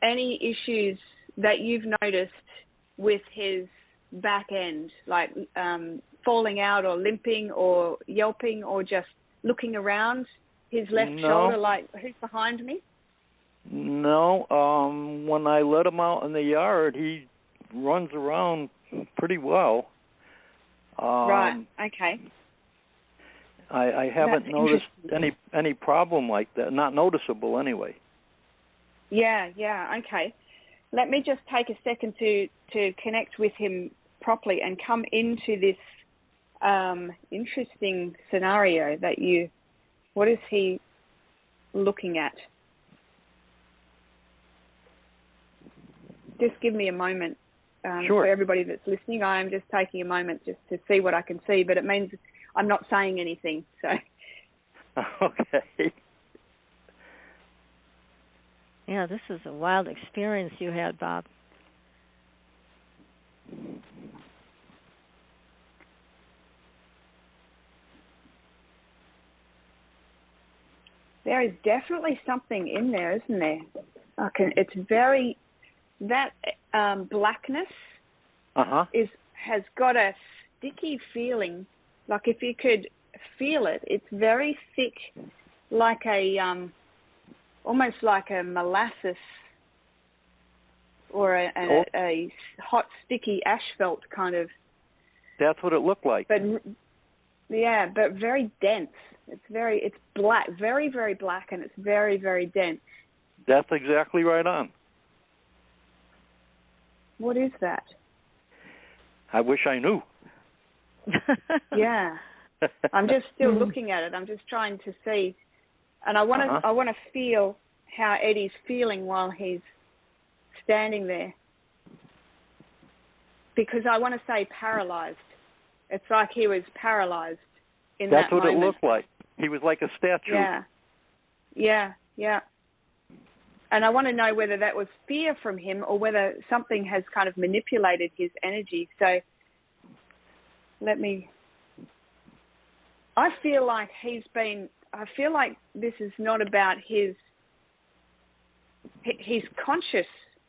any issues that you've noticed with his back end, like falling out or limping or yelping or just looking around his left shoulder like, who's behind me? No. When I let him out in the yard, he runs around pretty well. Right. Okay. I haven't noticed any problem like that. Not noticeable anyway. Yeah. Okay. Let me just take a second to connect with him properly and come into this interesting scenario that what is he looking at? Just give me a moment. Sure. For everybody that's listening, I am just taking a moment just to see what I can see, but it means I'm not saying anything. So. Okay. Yeah, this is a wild experience you had, Bob. There is definitely something in there, isn't there? It's very, that blackness has got a sticky feeling. Like if you could feel it, it's very thick, like almost like a molasses or a hot, sticky asphalt kind of. That's what it looked like. But very dense. It's black, very, very black, and it's very, very dense. That's exactly right on. What is that? I wish I knew. Yeah. I'm just still looking at it. I'm just trying to see. And I want to feel how Eddie's feeling while he's standing there. Because I want to say paralyzed. It's like he was paralyzed in that moment. That's what it looked like. He was like a statue. Yeah. And I want to know whether that was fear from him or whether something has kind of manipulated his energy. So I feel like this is not about he's conscious,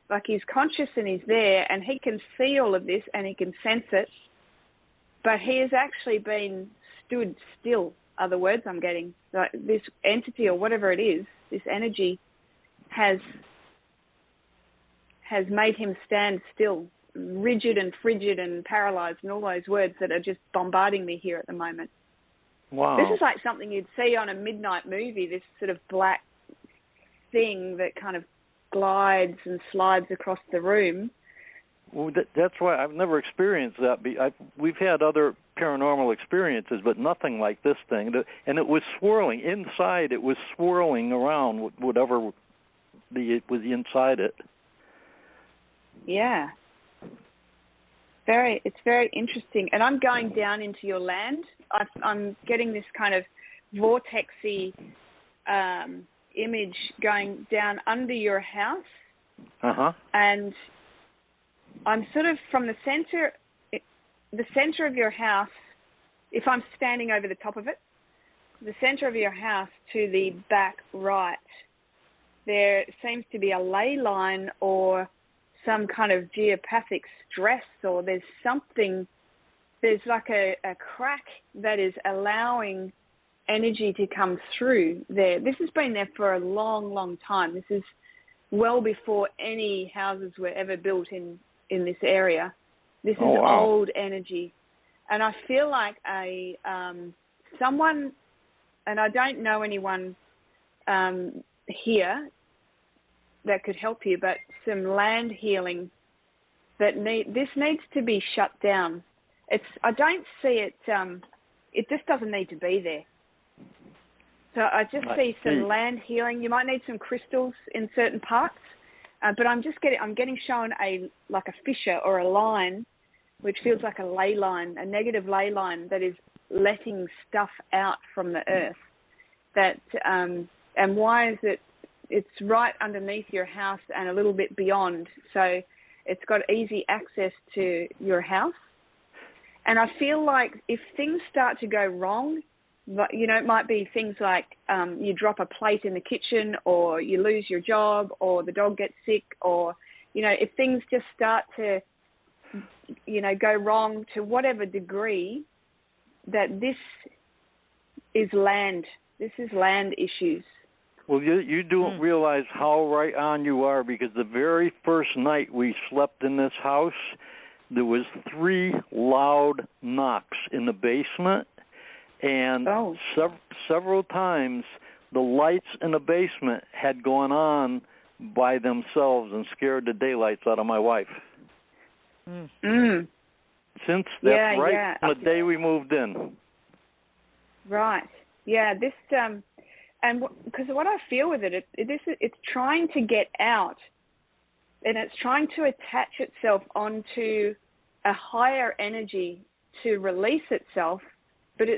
like he's conscious and he's there and he can see all of this and he can sense it, but he has actually been stood still are the words I'm getting. Like this entity or whatever it is, this energy has made him stand still, rigid and frigid and paralyzed, and all those words that are just bombarding me here at the moment. Wow. This is like something you'd see on a midnight movie, this sort of black thing that kind of glides and slides across the room. Well, that's why I've never experienced that. We've had other paranormal experiences, but nothing like this thing. And it was swirling. Inside, it was swirling around whatever was inside it. Yeah. It's very interesting. And I'm going down into your land. I'm getting this kind of vortexy image going down under your house. Uh-huh. And I'm sort of from the center of your house, if I'm standing over the top of it, the center of your house to the back right, there seems to be a ley line or some kind of geopathic stress, or there's like a crack that is allowing energy to come through there. This has been there for a long, long time. This is well before any houses were ever built in this area. This is old energy. And I feel like someone, and I don't know anyone here that could help you, but some land healing this needs to be shut down. I don't see it, it just doesn't need to be there. So I just see some land healing. You might need some crystals in certain parts, but I'm getting shown like a fissure or a line, which feels like a ley line, a negative ley line that is letting stuff out from the earth. And why is it? It's right underneath your house and a little bit beyond, so it's got easy access to your house. And I feel like if things start to go wrong, it might be things like you drop a plate in the kitchen, or you lose your job, or the dog gets sick, or, if things just start to, go wrong to whatever degree, that this is land. This is land issues. Well, you don't realize how right on you are, because the very first night we slept in this house, there was 3 loud knocks in the basement, and several times the lights in the basement had gone on by themselves and scared the daylights out of my wife. Since that's from the day we moved in. Right. Yeah, this... And because what I feel with it's trying to get out, and it's trying to attach itself onto a higher energy to release itself. But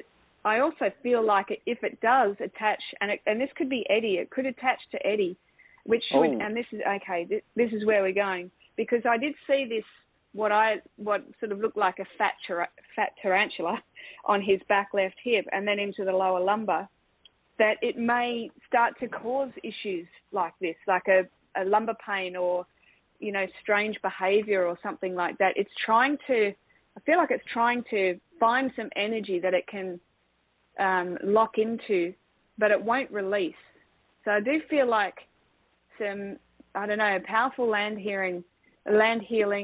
I also feel like if it does attach, and this could be Eddie, it could attach to Eddie, which would, and this is okay. This is where we're going, because I did see this what sort of looked like a fat tarantula on his back left hip, and then into the lower lumbar. That it may start to cause issues like this, like a lumbar pain or, strange behavior or something like that. I feel like it's trying to find some energy that it can lock into, but it won't release. So I do feel like some, powerful land healing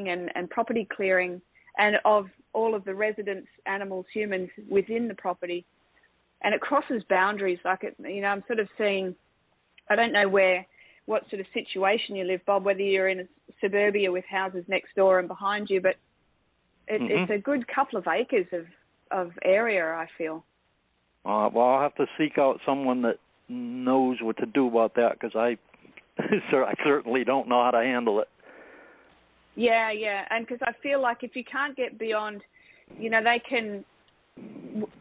and property clearing, and of all of the residents, animals, humans within the property. And it crosses boundaries. I'm sort of seeing, I don't know what sort of situation you live, Bob, whether you're in a suburbia with houses next door and behind you, but it's a good couple of acres of area, I feel. Well, I'll have to seek out someone that knows what to do about that, because I certainly don't know how to handle it. Yeah, and because I feel like if you can't get beyond, they can...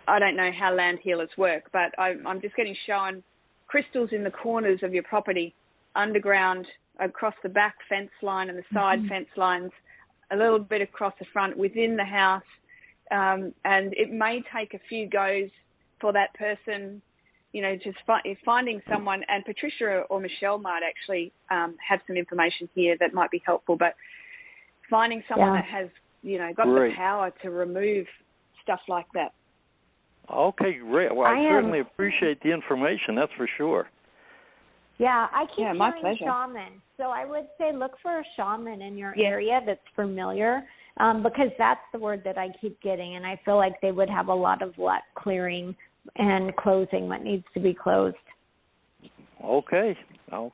I don't know how land healers work, but I'm just getting shown crystals in the corners of your property, underground, across the back fence line and the side fence lines, a little bit across the front within the house. And it may take a few goes for that person, just finding someone. And Patricia or Michelle might actually have some information here that might be helpful, but finding someone that has, got the power to remove stuff like that. Okay, great. Well, I certainly appreciate the information, that's for sure. Yeah, I keep hearing my pleasure. shaman. So I would say look for a shaman in your area that's familiar, because that's the word that I keep getting, and I feel like they would have a lot of luck clearing and closing what needs to be closed. Okay, I'll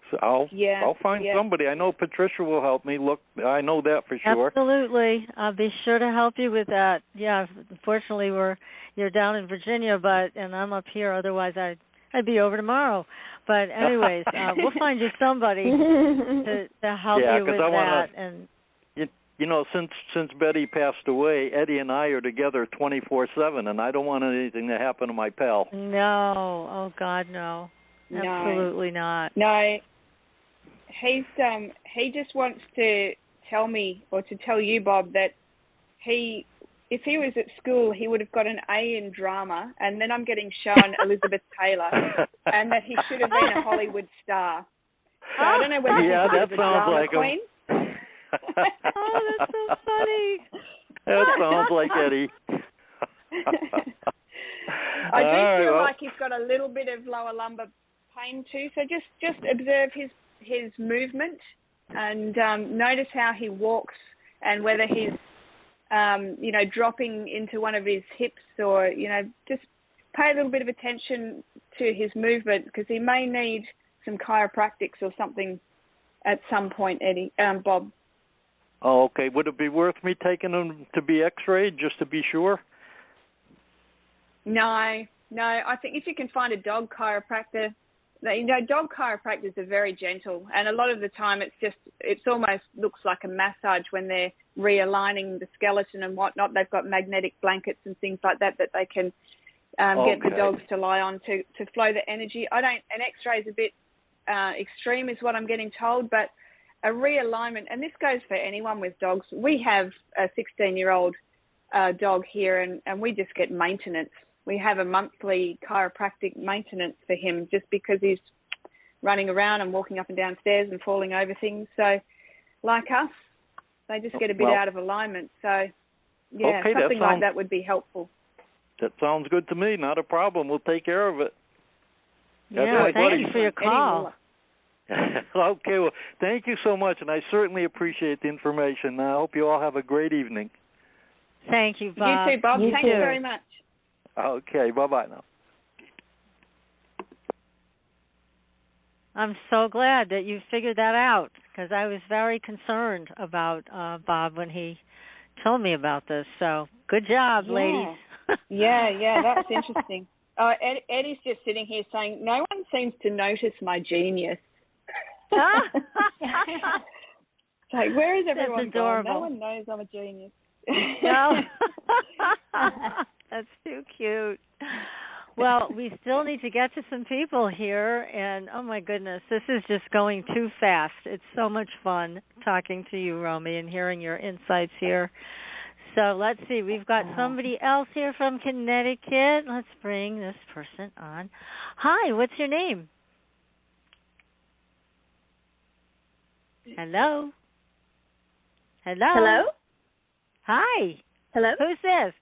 find somebody. I know Patricia will help me. Look, I know that for sure. Absolutely, I'll be sure to help you with that. Yeah, unfortunately, you're down in Virginia, and I'm up here. Otherwise, I'd be over tomorrow. But anyways, we'll find you somebody to help you with that. And you know, since Betty passed away, Eddie and I are together 24/7, and I don't want anything to happen to my pal. No, oh God, no. Absolutely not. No, he just wants to tell me, or to tell you, Bob, that if he was at school, he would have got an A in drama, and then I'm getting shown Elizabeth Taylor, and that he should have been a Hollywood star. So I don't know whether he's a drama queen. Oh, that's so funny. That sounds like Eddie. I do feel like he's got a little bit of lower lumbar pain too, so just observe his movement and notice how he walks and whether he's dropping into one of his hips, or just pay a little bit of attention to his movement, because he may need some chiropractics or something at some point, Bob. Oh, okay. Would it be worth me taking him to be x-rayed just to be sure? No. I think if you can find a dog chiropractor, dog chiropractors are very gentle, and a lot of the time it's almost looks like a massage when they're realigning the skeleton and whatnot. They've got magnetic blankets and things like that they can get the dogs to lie on to flow the energy. An x-ray is a bit extreme is what I'm getting told, but a realignment, and this goes for anyone with dogs. We have a 16-year-old dog here, and we just get maintenance. We have a monthly chiropractic maintenance for him just because he's running around and walking up and down stairs and falling over things. So, like us, they just get a bit out of alignment. So, something like that would be helpful. That sounds good to me. Not a problem. We'll take care of it. Yeah, thank you for your call. Okay, well, thank you so much, and I certainly appreciate the information. I hope you all have a great evening. Thank you, Bob. You too, Bob. Thank you very much. Okay, bye-bye now. I'm so glad that you figured that out, because I was very concerned about Bob when he told me about this. So good job, ladies. Yeah, that's interesting. Eddie's just sitting here saying, no one seems to notice my genius. Like, where is everyone gone? No one knows I'm a genius. No. That's too cute. Well, we still need to get to some people here, and oh my goodness, this is just going too fast. It's so much fun talking to you, Rommie, and hearing your insights here. So let's see, we've got somebody else here from Connecticut. Let's bring this person on. Hi, what's your name? Hello? Hello? Hi. Hello? Who's this?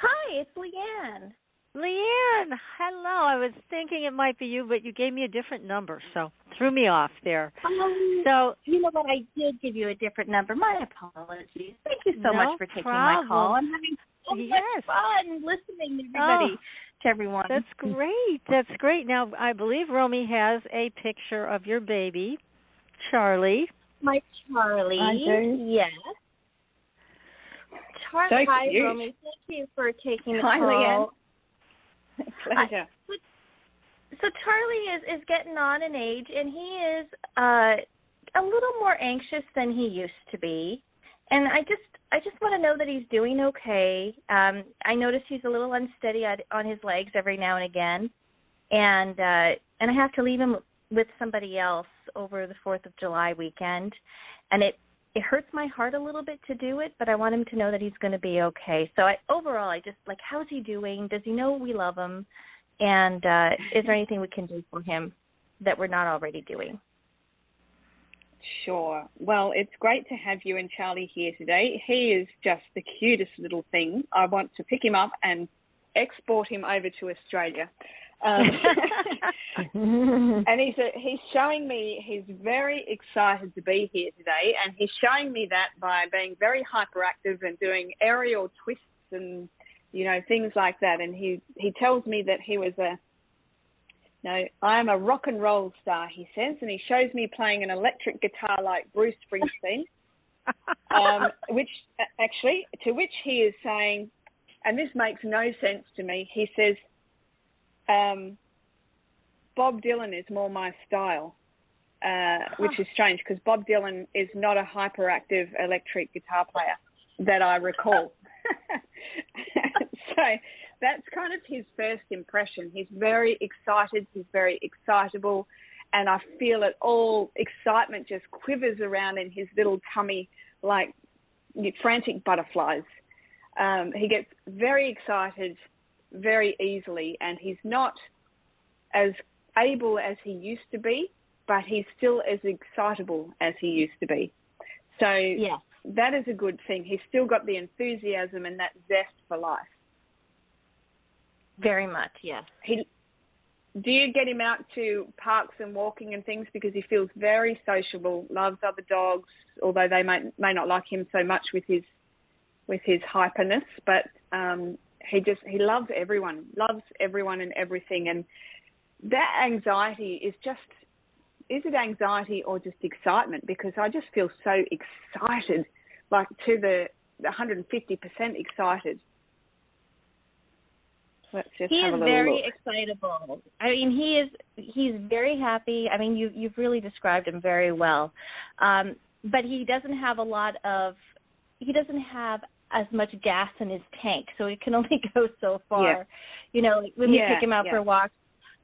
Hi, it's Leanne. Leanne, hello. I was thinking it might be you, but you gave me a different number, so threw me off there. So you know what? I did give you a different number. My apologies. Thank you so much for taking my call. I'm having so much fun listening to everyone. That's great. That's great. Now, I believe Rommie has a picture of your baby, Charlie. My Charlie. I do. Yes. Charlie, so hi, cute. Rommie. Thank you for taking the hi, call. Leanne. Pleasure. So Charlie is getting on in age, and he is a little more anxious than he used to be. And I just want to know that he's doing okay. I notice he's a little unsteady on his legs every now and again, and I have to leave him with somebody else over the 4th of July weekend, and it hurts my heart a little bit to do it, but I want him to know that he's going to be okay. So overall, I just how's he doing? Does he know we love him? And is there anything we can do for him that we're not already doing? Sure. Well, it's great to have you and Charlie here today. He is just the cutest little thing. I want to pick him up and export him over to Australia. And he's showing me he's very excited to be here today, and he's showing me that by being very hyperactive and doing aerial twists and, you know, things like that. And he tells me that he was I am a rock and roll star, he says, and he shows me playing an electric guitar like Bruce Springsteen, to which he is saying, and this makes no sense to me, he says, Bob Dylan is more my style, which is strange because Bob Dylan is not a hyperactive electric guitar player that I recall. So that's kind of his first impression. He's very excited. He's very excitable. And I feel it all, excitement just quivers around in his little tummy like frantic butterflies. He gets very excited very easily, and he's not as able as he used to be, but he's still as excitable as he used to be. So that is a good thing. He's still got the enthusiasm and that zest for life. Very much, yes. Do you get him out to parks and walking and things, because he feels very sociable, loves other dogs, although they may not like him so much with his hyperness, but he loves everyone and everything. And that anxiety is it anxiety or just excitement? Because I just feel so excited, like to the 150% excited. Let's just he have is a little very look. excitable. I mean, he's very happy. I mean, you've really described him very well. But he doesn't have as much gas in his tank, so it can only go so far. Yeah. You know, when we take him out for walks,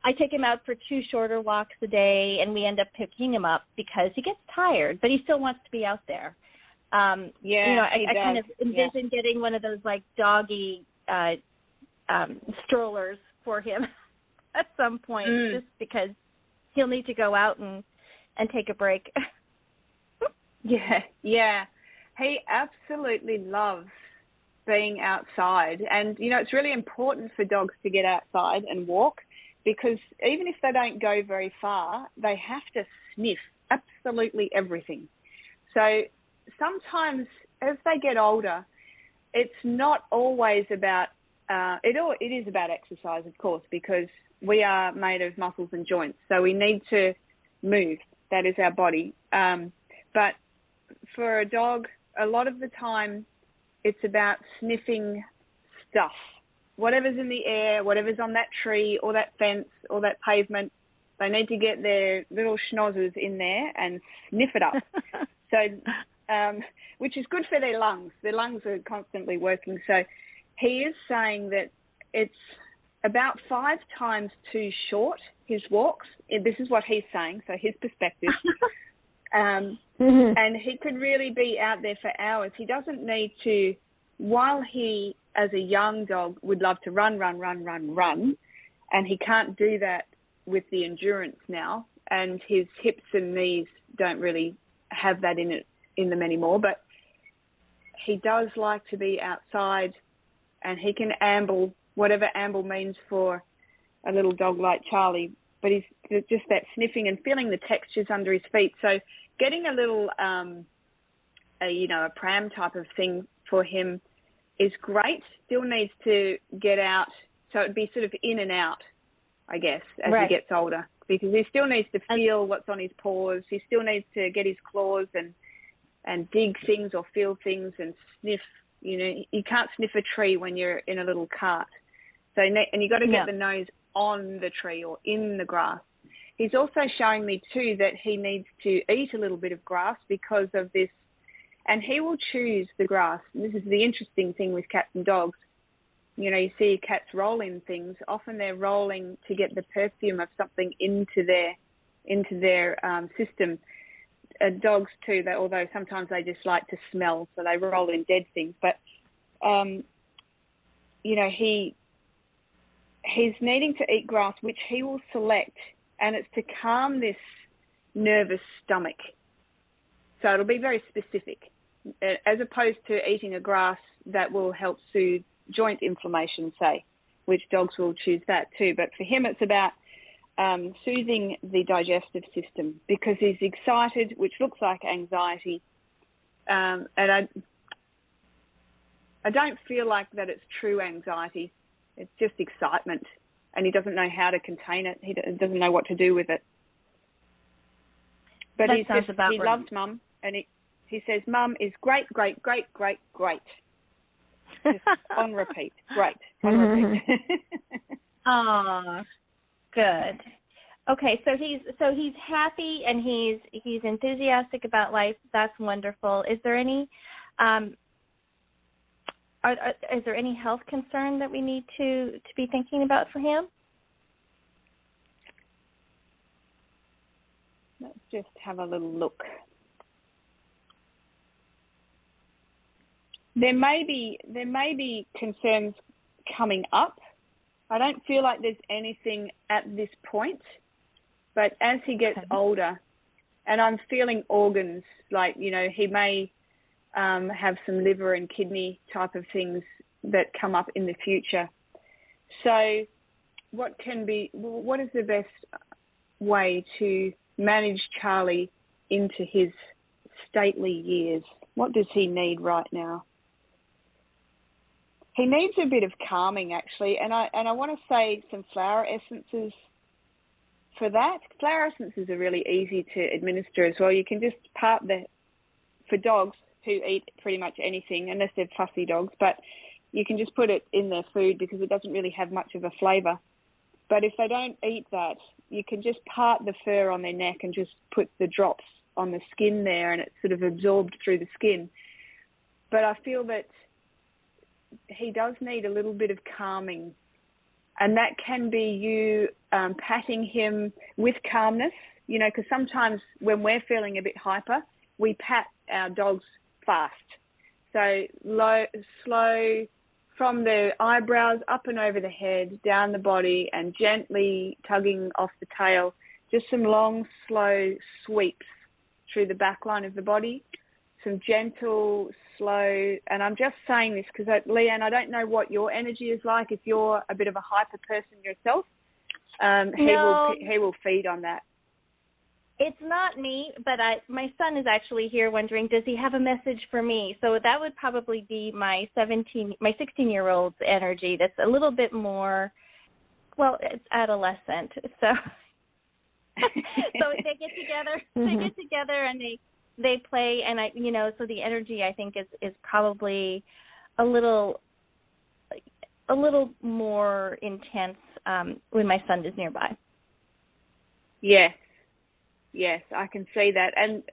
I take him out for 2 shorter walks a day, and we end up picking him up because he gets tired, but he still wants to be out there. You know, I kind of envision getting one of those like doggy strollers for him at some point, just because he'll need to go out and take a break. Yeah. He absolutely loves being outside. And, you know, it's really important for dogs to get outside and walk, because even if they don't go very far, they have to sniff absolutely everything. So sometimes as they get older, it's not always about, it is about exercise, of course, because we are made of muscles and joints. So we need to move. That is our body. But for a dog, a lot of the time it's about sniffing stuff. Whatever's in the air, whatever's on that tree or that fence or that pavement, they need to get their little schnozzers in there and sniff it up. So, which is good for their lungs. Their lungs are constantly working. So he is saying that it's about 5 times too short, his walks. This is what he's saying, so his perspective. And he could really be out there for hours. He doesn't need to, while he, as a young dog, would love to run, and he can't do that with the endurance now, and his hips and knees don't really have that in them anymore, but he does like to be outside, and he can amble, whatever amble means for a little dog like Charlie, but he's just that sniffing and feeling the textures under his feet. So getting a little, a pram type of thing for him is great. Still needs to get out, so it'd be sort of in and out, I guess, as he gets older, because he still needs to feel what's on his paws. He still needs to get his claws and dig things or feel things and sniff. You know, you can't sniff a tree when you're in a little cart. So, and you got to get the nose on the tree or in the grass. He's also showing me too that he needs to eat a little bit of grass because of this, and he will choose the grass. And this is the interesting thing with cats and dogs. You know, you see cats roll in things. Often they're rolling to get the perfume of something into their system. Dogs too, although sometimes they just like to smell, so they roll in dead things. But he's needing to eat grass, which he will select, and it's to calm this nervous stomach. So it'll be very specific, as opposed to eating a grass that will help soothe joint inflammation, say. which dogs will choose that too. But for him, it's about soothing the digestive system because he's excited, which looks like anxiety. And I don't feel like that it's true anxiety. It's just excitement, and he doesn't know how to contain it. He doesn't know what to do with it. But he loves Mum, and he says, Mum is great, great, great, great, great. Just on repeat. Great. On repeat. Aw, good. Okay, so he's happy and he's enthusiastic about life. That's wonderful. Is there any is there any health concern that we need to be thinking about for him? Let's just have a little look. There may be concerns coming up. I don't feel like there's anything at this point, but as he gets older, and I'm feeling organs, like, he may have some liver and kidney type of things that come up in the future. So what is the best way to manage Charlie into his stately years? What does he need right now? He needs a bit of calming, actually, and I want to say some flower essences for that. Flower essences are really easy to administer as well. You can just for dogs who eat pretty much anything, unless they're fussy dogs, but you can just put it in their food because it doesn't really have much of a flavour. But if they don't eat that, you can just part the fur on their neck and just put the drops on the skin there, and it's sort of absorbed through the skin. But I feel that he does need a little bit of calming, and that can be you patting him with calmness, because sometimes when we're feeling a bit hyper, we pat our dogs fast. So slow from the eyebrows up and over the head, down the body, and gently tugging off the tail, just some long, slow sweeps through the back line of the body. Some gentle, slow, and I'm just saying this because, Leanne, I don't know what your energy is like. If you're a bit of a hyper person yourself, he will feed on that. It's not me, but my son is actually here wondering, does he have a message for me? So that would probably be my 16-year-old's energy. That's a little bit more, well, it's adolescent. So they get together. They get together and they play, and so the energy, I think, is probably a little more intense when my son is nearby. Yes, I can see that. And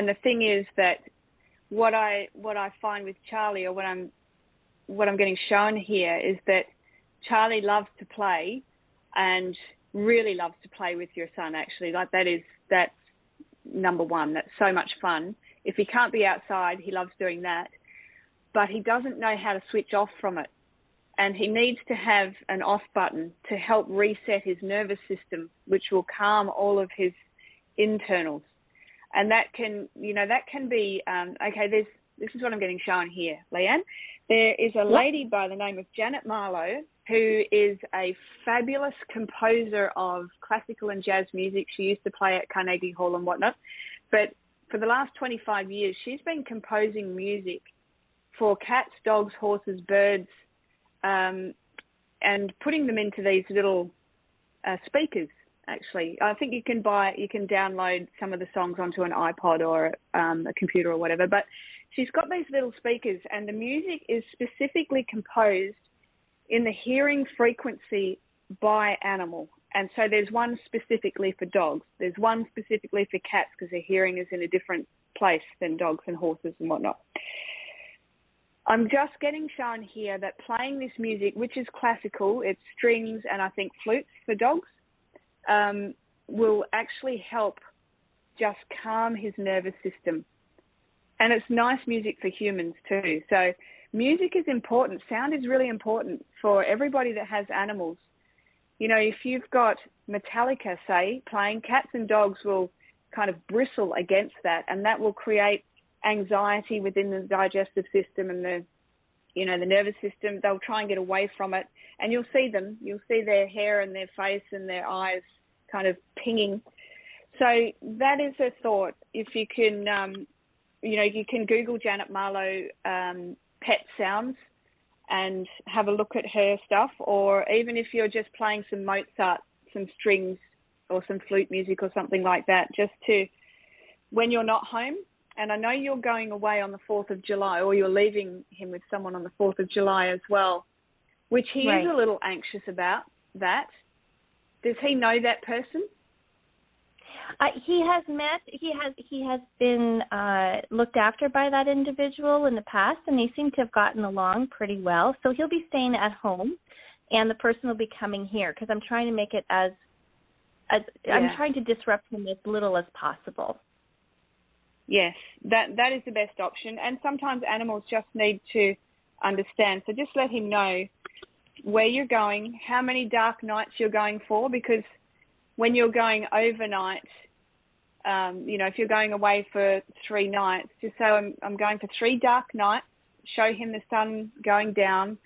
the thing is that what I find with Charlie, or what I'm getting shown here, is that Charlie loves to play and really loves to play with your son, actually. Like that's number one. That's so much fun. If he can't be outside, he loves doing that. But he doesn't know how to switch off from it. And he needs to have an off button to help reset his nervous system, which will calm all of his internals. And that can be, this is what I'm getting shown here, Leanne. There is a lady by the name of Janet Marlowe, who is a fabulous composer of classical and jazz music. She used to play at Carnegie Hall and whatnot. But for the last 25 years, she's been composing music for cats, dogs, horses, birds, and putting them into these little speakers, actually. I think you can download some of the songs onto an iPod or a computer or whatever. But she's got these little speakers, and the music is specifically composed in the hearing frequency by animal. And so there's one specifically for dogs. There's one specifically for cats because their hearing is in a different place than dogs and horses and whatnot. I'm just getting shown here that playing this music, which is classical, it's strings and I think flutes for dogs, will actually help just calm his nervous system. And it's nice music for humans too. So music is important. Sound is really important for everybody that has animals. If you've got Metallica, say, playing, cats and dogs will kind of bristle against that, and that will create anxiety within the digestive system and the the nervous system. They'll try and get away from it, and you'll see them. You'll see their hair and their face and their eyes kind of pinging. So that is a thought. If you can, you can Google Janet Marlowe pet sounds and have a look at her stuff, or even if you're just playing some Mozart, some strings or some flute music or something like that, just to, when you're not home, and I know you're going away on the 4th of July, or you're leaving him with someone on the 4th of July as well, which he is a little anxious about that. Does he know that person? He has been looked after by that individual in the past, and they seem to have gotten along pretty well. So he'll be staying at home, and the person will be coming here, because I'm trying to make it I'm trying to disrupt him as little as possible. Yes, that is the best option. And sometimes animals just need to understand. So just let him know where you're going, how many dark nights you're going for, because when you're going overnight, if you're going away for 3 nights, just say, I'm going for 3 dark nights, show him the sun going down,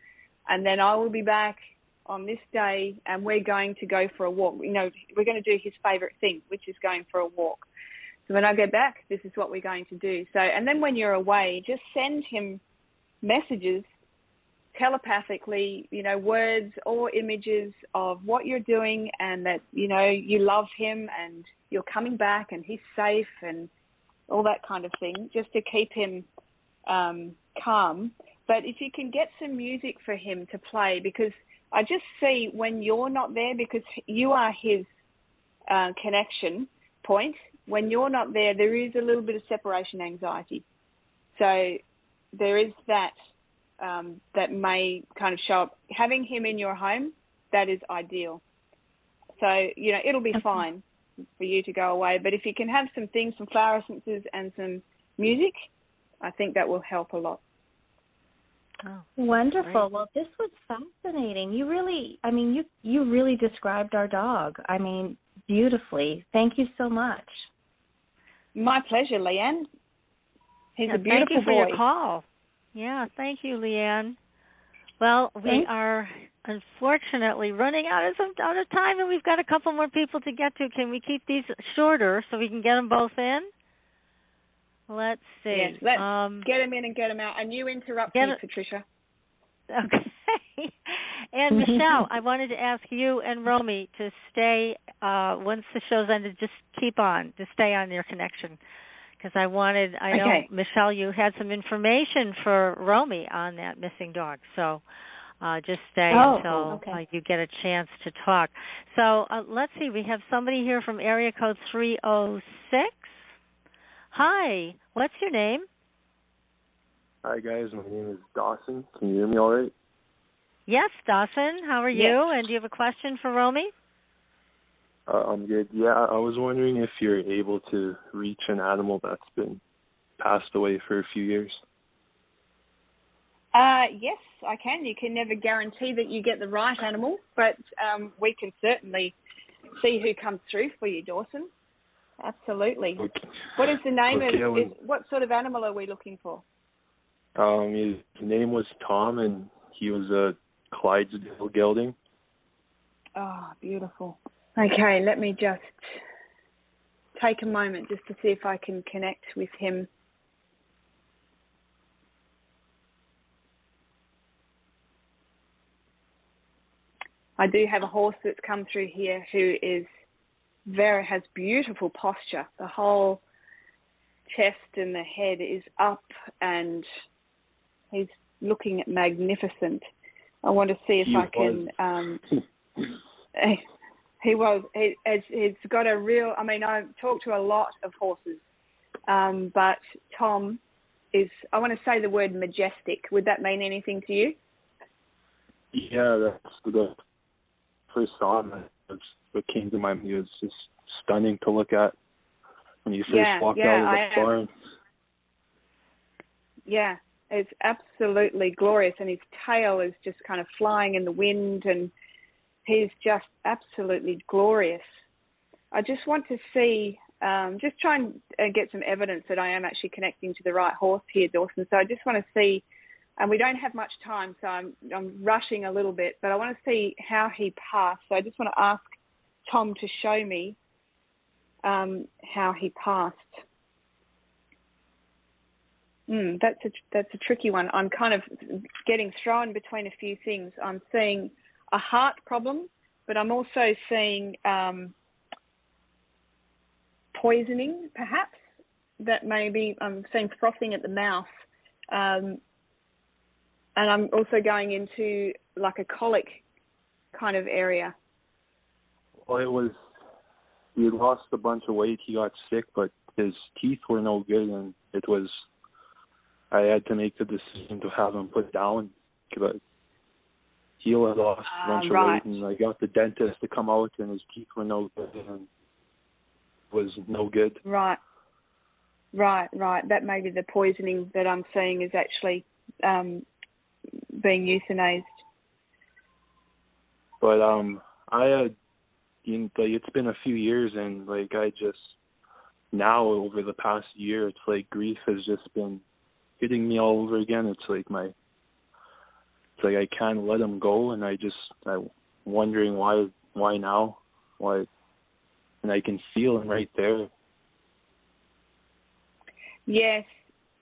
and then I will be back on this day, and we're going to go for a walk. We're going to do his favourite thing, which is going for a walk. So when I get back, this is what we're going to do. So, and then when you're away, just send him messages telepathically, words or images of what you're doing, and that, you love him and you're coming back and he's safe and all that kind of thing, just to keep him calm. But if you can get some music for him to play, because I just see when you're not there, because you are his connection point, when you're not there, there is a little bit of separation anxiety. So there is that that may kind of show up. Having him in your home, that is ideal. So, it'll be fine for you to go away. But if you can have some things, some flower essences and some music, I think that will help a lot. Oh, wonderful. Great. Well, this was fascinating. You really, you really described our dog. Beautifully. Thank you so much. My pleasure, Leanne. He's a beautiful boy. Thank you for your call. Yeah, thank you, Leanne. Well, we are unfortunately running out of time, and we've got a couple more people to get to. Can we keep these shorter so we can get them both in? Let's see. Yes, let's get them in and get them out. And you interrupt me, Patricia. Okay. And Michelle, I wanted to ask you and Rommie to stay, once the show's ended, just keep on, to stay on your connection. Because I know, Michelle, you had some information for Rommie on that missing dog. So just stay until you get a chance to talk. So let's see. We have somebody here from area code 306. Hi. What's your name? Hi, guys. My name is Dawson. Can you hear me all right? Yes, Dawson. How are you? And do you have a question for Rommie? I'm good. Yeah, I was wondering if you're able to reach an animal that's been passed away for a few years. Yes, I can. You can never guarantee that you get the right animal, but we can certainly see who comes through for you, Dawson. Absolutely. Okay. What is the name what sort of animal are we looking for? His name was Tom, and he was a Clydesdale gelding. Oh, beautiful. Okay, let me just take a moment just to see if I can connect with him. I do have a horse that's come through here who has beautiful posture. The whole chest and the head is up, and he's looking magnificent. I want to see if I can. He's got a real. I've talked to a lot of horses, but Tom is. I want to say the word majestic. Would that mean anything to you? Yeah, that's the first song. That's what came to mind. He was just stunning to look at when you first walked out of the barn. Yeah, it's absolutely glorious, and his tail is just kind of flying in the wind, and he's just absolutely glorious. I just want to see, just try and get some evidence that I am actually connecting to the right horse here, Dawson. So I just want to see And we don't have much time, so I'm rushing a little bit, but I want to see how he passed. So I just want to ask Tom to show me how he passed. That's a tricky one. I'm kind of getting thrown between a few things. I'm seeing a heart problem, but I'm also seeing poisoning, perhaps. That maybe I'm seeing frothing at the mouth. And I'm also going into like a colic kind of area. Well, he lost a bunch of weight. He got sick, but his teeth were no good, and I had to make the decision to have him put down. But he had lost a bunch of weight, and I got the dentist to come out, and his teeth were no good, and was no good. Right. That may be the poisoning that I'm seeing is actually being euthanized. But I had, it's been a few years, and I just now over the past year, it's like grief has just been hitting me all over again. It's like I can't let him go, and I'm wondering why now, and I can feel him right there. Yes.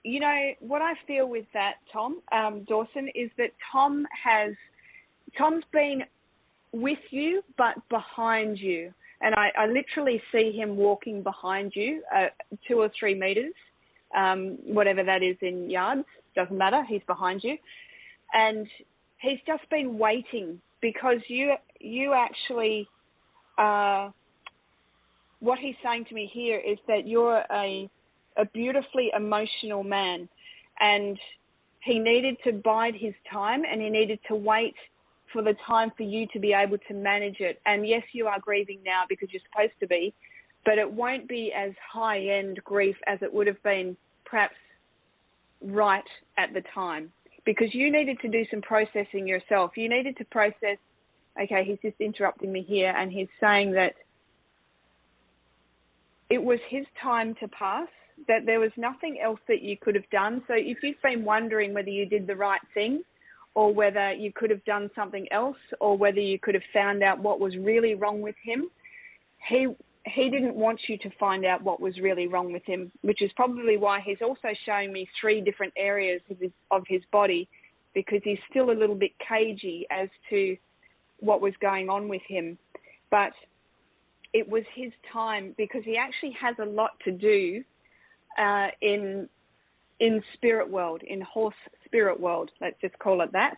You know, what I feel with that, Tom, Dawson, is that Tom's been with you, but behind you. And I literally see him walking behind you, 2 or 3 meters, whatever that is in yards, doesn't matter, he's behind you. And he's just been waiting because you actually, what he's saying to me here is that you're a beautifully emotional man, and he needed to bide his time, and he needed to wait for the time for you to be able to manage it. And yes, you are grieving now because you're supposed to be, but it won't be as high-end grief as it would have been perhaps right at the time, because you needed to do some processing yourself. You needed to process, okay, he's just interrupting me here, and he's saying that it was his time to pass, that there was nothing else that you could have done. So if you've been wondering whether you did the right thing, or whether you could have done something else, or whether you could have found out what was really wrong with him, he didn't want you to find out what was really wrong with him, which is probably why he's also showing me 3 different areas of his body, because he's still a little bit cagey as to what was going on with him. But it was his time, because he actually has a lot to do in spirit world, in horse spirit world, let's just call it that.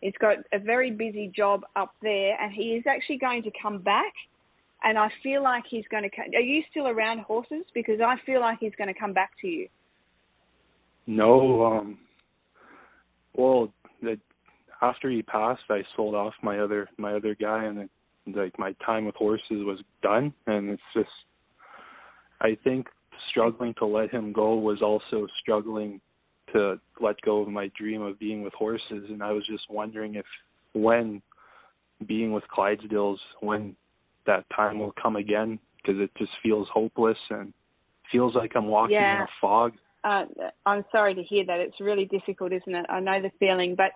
He's got a very busy job up there, and he is actually going to come back, and I feel like he's going to come. Are you still around horses? Because I feel like he's going to come back to you. No, well, after he passed, I sold off my other guy, and my time with horses was done, and it's just, I think struggling to let him go was also struggling to let go of my dream of being with horses. And I was just wondering when being with Clydesdales, when that time will come again, because it just feels hopeless and feels like I'm walking in a fog. I'm sorry to hear that. It's really difficult, isn't it? I know the feeling, but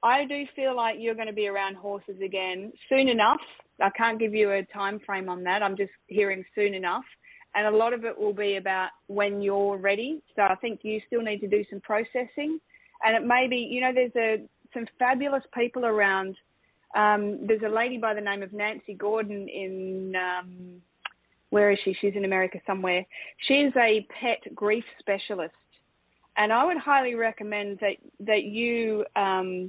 I do feel like you're going to be around horses again soon enough. I can't give you a time frame on that. I'm just hearing soon enough. And a lot of it will be about when you're ready. So I think you still need to do some processing. And it may be, there's some fabulous people around. There's a lady by the name of Nancy Gordon in, where is she? She's in America somewhere. She's a pet grief specialist. And I would highly recommend that you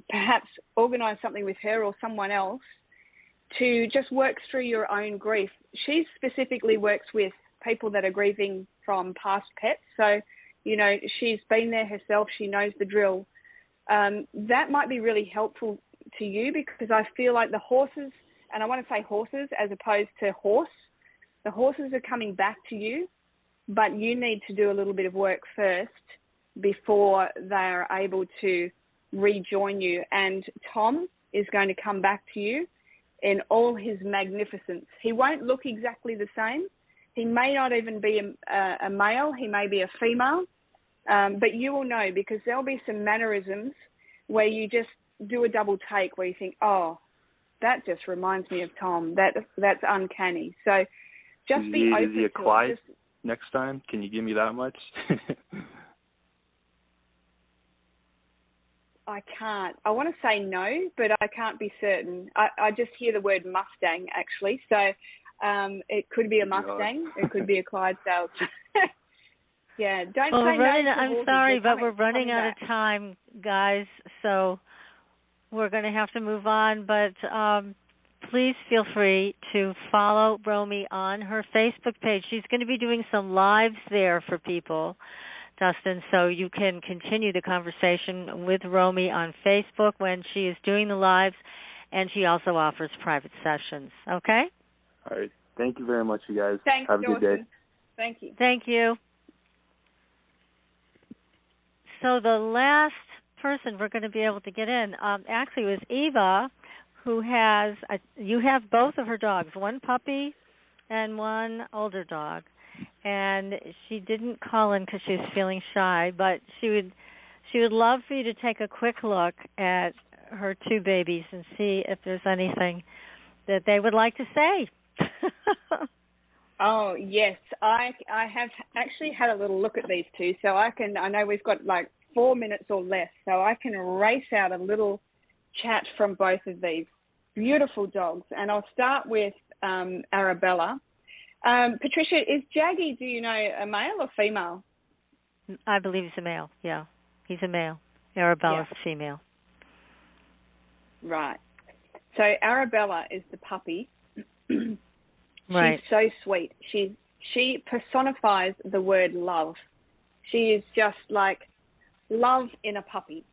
perhaps organise something with her or someone else to just work through your own grief. She specifically works with people that are grieving from past pets. So, she's been there herself. She knows the drill. That might be really helpful to you, because I feel like the horses, and I want to say horses as opposed to horse, the horses are coming back to you, but you need to do a little bit of work first before they are able to rejoin you. And Tom is going to come back to you in all his magnificence. He won't look exactly the same. He may not even be a male. He may be a female. But you will know, because there'll be some mannerisms where you just do a double take where you think, oh, that just reminds me of Tom. That's uncanny. So just be open to it. Next time, can you give me that much? I can't. I want to say no, but I can't be certain. I just hear the word Mustang, actually. So it could be a Mustang. It could be a Clydesdale. Yeah, don't say no. I'm sorry, but we're running out of time, guys. So we're going to have to move on. But please feel free to follow Rommie on her Facebook page. She's going to be doing some lives there for people, Dustin, so you can continue the conversation with Rommie on Facebook when she is doing the lives, and she also offers private sessions. Okay? All right. Thank you very much, you guys. Thanks, Have a good day. Thank you. Thank you. So the last person we're going to be able to get in actually was Eva, who has, you have both of her dogs, one puppy and one older dog. And she didn't call in because she was feeling shy, but she would love for you to take a quick look at her two babies and see if there's anything that they would like to say. Oh, yes. I have actually had a little look at these two, so I know we've got like 4 minutes or less, so I can race out a little chat from both of these beautiful dogs. And I'll start with Arabella. Patricia, is Jaggy, do you know, a male or female? I believe he's a male, yeah. He's a male. Arabella's a female. Right. So Arabella is the puppy. Right. She's so sweet. She personifies the word love. She is just like love in a puppy.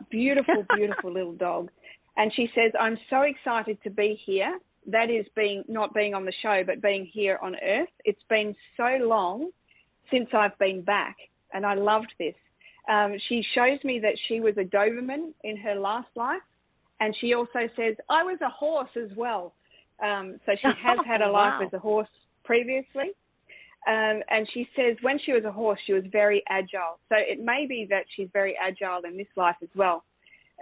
Beautiful, beautiful little dog. And she says, I'm so excited to be here. That is not being on the show, but being here on Earth. It's been so long since I've been back, and I loved this. She shows me that she was a Doberman in her last life, and she also says, I was a horse as well. So she has had a life as a horse previously. And she says when she was a horse, she was very agile. So it may be that she's very agile in this life as well,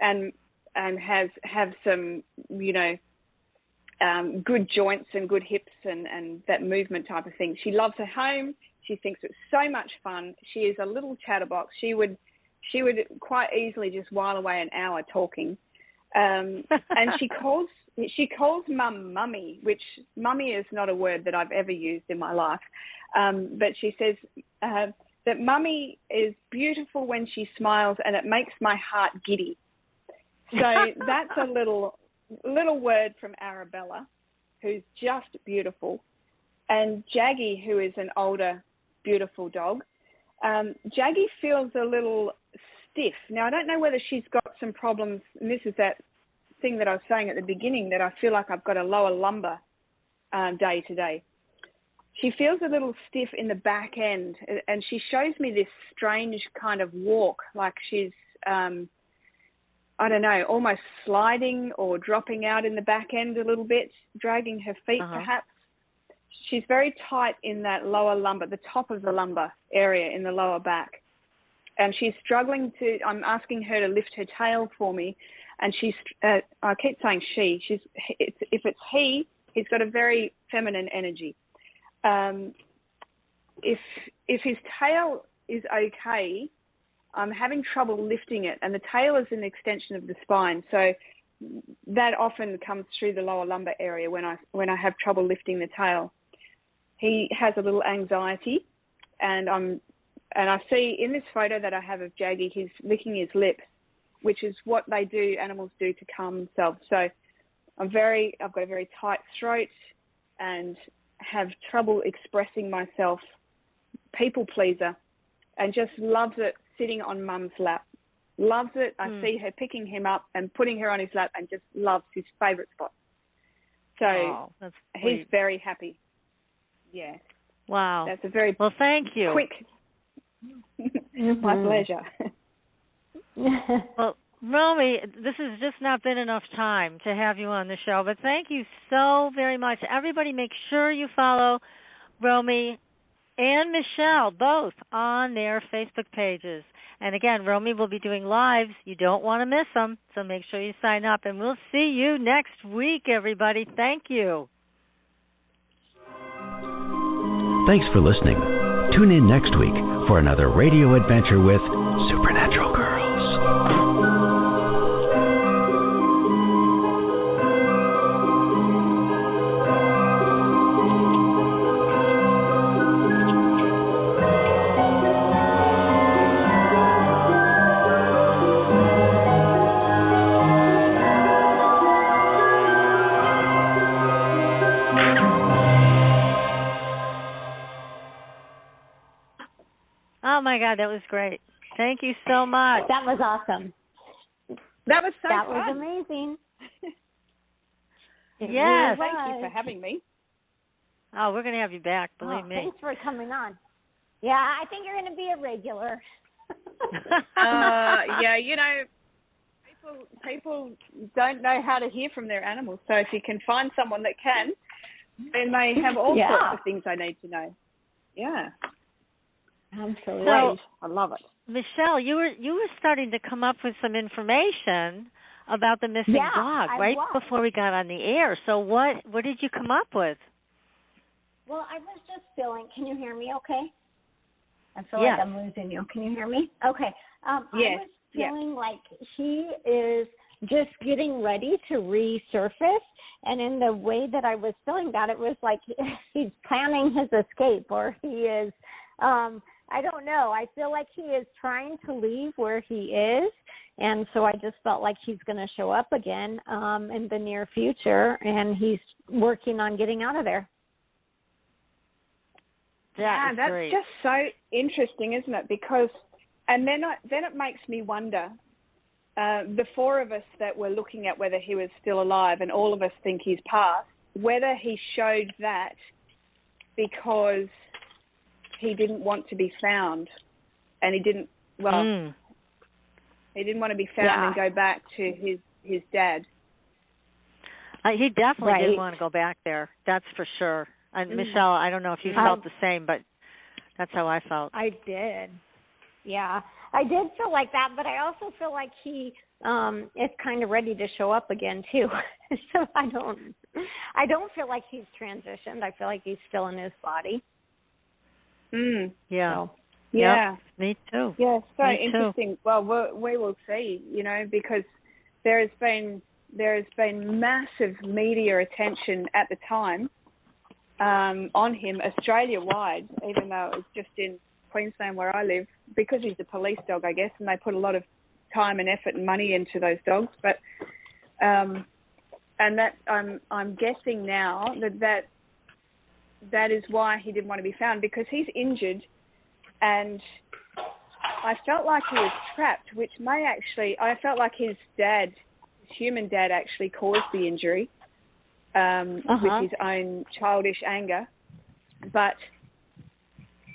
and have some, good joints and good hips and that movement type of thing. She loves her home. She thinks it's so much fun. She is a little chatterbox. She would quite easily just while away an hour talking. And she calls Mum Mummy, which Mummy is not a word that I've ever used in my life. But she says that Mummy is beautiful when she smiles and it makes my heart giddy. So that's a little word from Arabella, who's just beautiful. And Jaggy, who is an older, beautiful dog. Jaggy feels a little stiff. Now, I don't know whether she's got some problems, and this is that thing that I was saying at the beginning, that I feel like I've got a lower lumbar day to day. She feels a little stiff in the back end, and she shows me this strange kind of walk, like she's, I don't know, almost sliding or dropping out in the back end a little bit, dragging her feet perhaps. She's very tight in that lower lumbar, the top of the lumbar area in the lower back. And she's struggling I'm asking her to lift her tail for me. And I keep saying if it's he's got a very feminine energy. If his tail is okay, I'm having trouble lifting it. And the tail is an extension of the spine. So that often comes through the lower lumbar area when I have trouble lifting the tail. He has a little anxiety, and I see in this photo that I have of Jaggy, he's licking his lips, which is what animals do to calm themselves. So I've got a very tight throat and have trouble expressing myself, people pleaser, and just loves it sitting on Mum's lap. Loves it. I see her picking him up and putting her on his lap and just loves his favourite spot. So he's very happy. Yeah. Wow. That's a very thank you. Quick. My pleasure. Well, Rommie, this has just not been enough time to have you on the show, but thank you so very much. Everybody make sure you follow Rommie and Michelle, both on their Facebook pages. And again, Rommie will be doing lives. You don't want to miss them, so make sure you sign up. And we'll see you next week, everybody. Thank you. Thanks for listening. Tune in next week for another radio adventure with Supernatural Girls. Oh, my God, that was great. Thank you so much. That was awesome. That was so That fun. was amazing. Yes. Thank you for having me. Oh, we're going to have you back, believe me. Thanks for coming on. Yeah, I think you're going to be a regular. Yeah, you know, people don't know how to hear from their animals. So if you can find someone that can, then they have all sorts of things I need to know. Yeah. Absolutely. So, I love it. Michelle, you were starting to come up with some information about the missing dog right before we got on the air. So what did you come up with? Well, I was just feeling. Can you hear me? Okay. I feel like I'm losing you. Can you hear me? Okay. I was feeling like he is just getting ready to resurface, and in the way that I was feeling that, it was like he's planning his escape, or he is. I don't know. I feel like he is trying to leave where he is, and so I just felt like he's going to show up again in the near future, and he's working on getting out of there. That's great. Just so interesting, isn't it? Because, and then it makes me wonder, the four of us that were looking at whether he was still alive, and all of us think he's passed, whether he showed that because he didn't want to be found, and he didn't want to be found and go back to his dad. He definitely didn't want to go back there. That's for sure. And Michelle, I don't know if you felt the same, but that's how I felt. I did. Yeah, I did feel like that, but I also feel like he is kind of ready to show up again too. So I don't feel like he's transitioned. I feel like he's still in his body. Yeah. So, yeah. Yep. Me too. Yeah, so Me interesting. Too. Well, we will see, you know, because there has been massive media attention at the time on him Australia-wide, even though it was just in Queensland where I live, because he's a police dog, I guess, and they put a lot of time and effort and money into those dogs. But and that I'm guessing now that is why he didn't want to be found, because he's injured, and I felt like he was trapped, which may actually, I felt like his human dad actually caused the injury with his own childish anger, but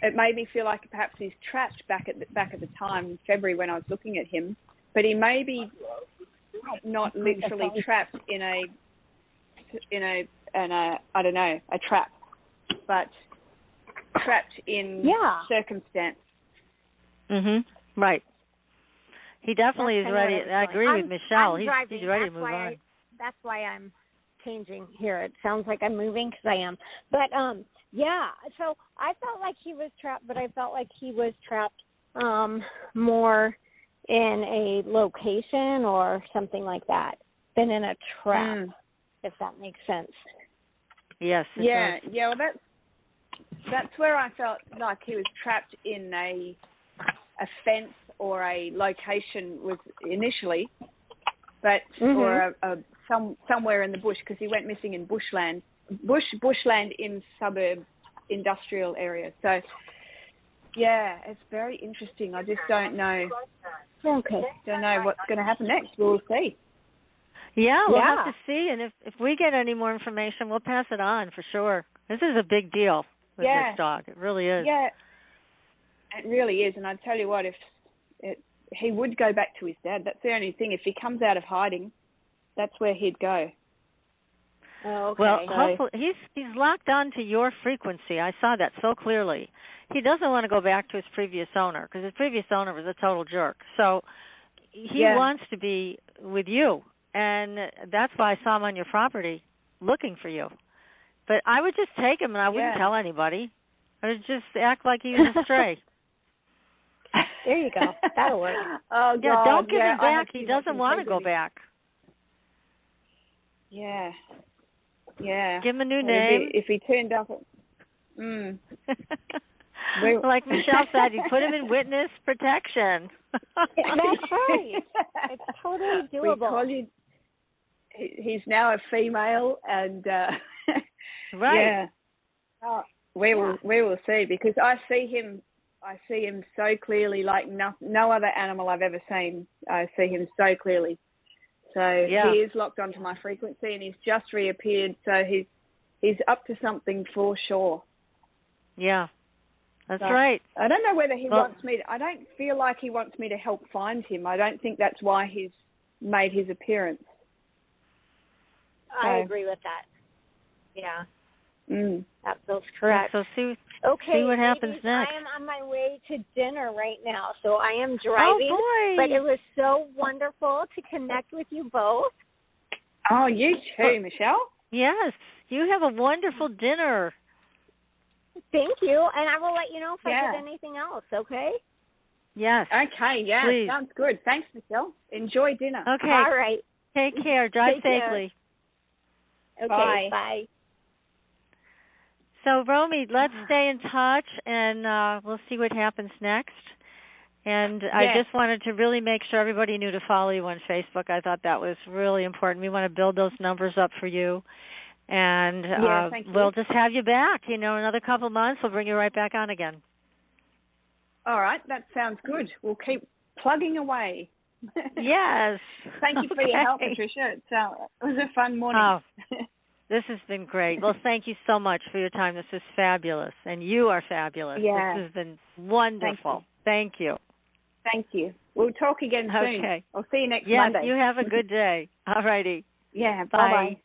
it made me feel like perhaps he's trapped back at the time in February when I was looking at him, but he may be not literally trapped in a I don't know, a trap, but trapped in circumstance. Right. He definitely is ready. I agree with Michelle. He's ready to move on. That's why I'm changing here. It sounds like I'm moving because I am. But, so I felt like he was trapped, but I felt like he was trapped more in a location or something like that than in a trap, if that makes sense. Yes. Yeah. Well, that's where I felt like he was trapped in a fence or a location was initially, but or somewhere in the bush, because he went missing in bushland in suburb industrial areas. So yeah, it's very interesting. I just don't know. Okay. Don't know what's going to happen next. We'll see. Yeah, we'll have to see, and if we get any more information, we'll pass it on for sure. This is a big deal with this dog. It really is. Yeah, it really is. And I tell you what, he would go back to his dad. That's the only thing. If he comes out of hiding, that's where he'd go. Oh, okay. Well, hopefully he's locked on to your frequency. I saw that so clearly. He doesn't want to go back to his previous owner because his previous owner was a total jerk. So he wants to be with you, and that's why I saw him on your property looking for you. But I would just take him, and I wouldn't tell anybody. I would just act like he was a stray. There you go. That'll work. Oh, yeah, God. don't give him back. He doesn't want to go back. Yeah. Yeah. Give him a new name. If he turned up at... Like Michelle said, you put him in witness protection. That's right. It's totally doable. He's now a female, and right. Yeah. We will see, because I see him so clearly, like no other animal I've ever seen. I see him so clearly. So he is locked onto my frequency, and he's just reappeared. So he's up to something for sure. Yeah, that's right. I don't know whether he wants me. I don't feel like he wants me to help find him. I don't think that's why he's made his appearance. I agree with that. Yeah. That feels correct. So see what happens ladies, next. I am on my way to dinner right now, so I am driving. Oh, boy. But it was so wonderful to connect with you both. Oh, you too, Michelle. Yes, you have a wonderful dinner. Thank you, and I will let you know if I get anything else, okay? Yes. Okay, please. Sounds good. Thanks, Michelle. Enjoy dinner. Okay. All right. Take care. Drive safely. Okay, bye. So, Rommie, let's stay in touch, and we'll see what happens next. And I just wanted to really make sure everybody knew to follow you on Facebook. I thought that was really important. We want to build those numbers up for you. And we'll just have you back. You know, another couple of months, we'll bring you right back on again. All right. That sounds good. We'll keep plugging away. Yes. Thank you for your help, Patricia. It was a fun morning. Oh, this has been great. Well, thank you so much for your time. This is fabulous. And you are fabulous. Yeah. This has been wonderful. Thank you. Thank you. We'll talk again soon. Okay. I'll see you next Monday. Monday. You have a good day. All righty. Yeah. Bye. Bye-bye.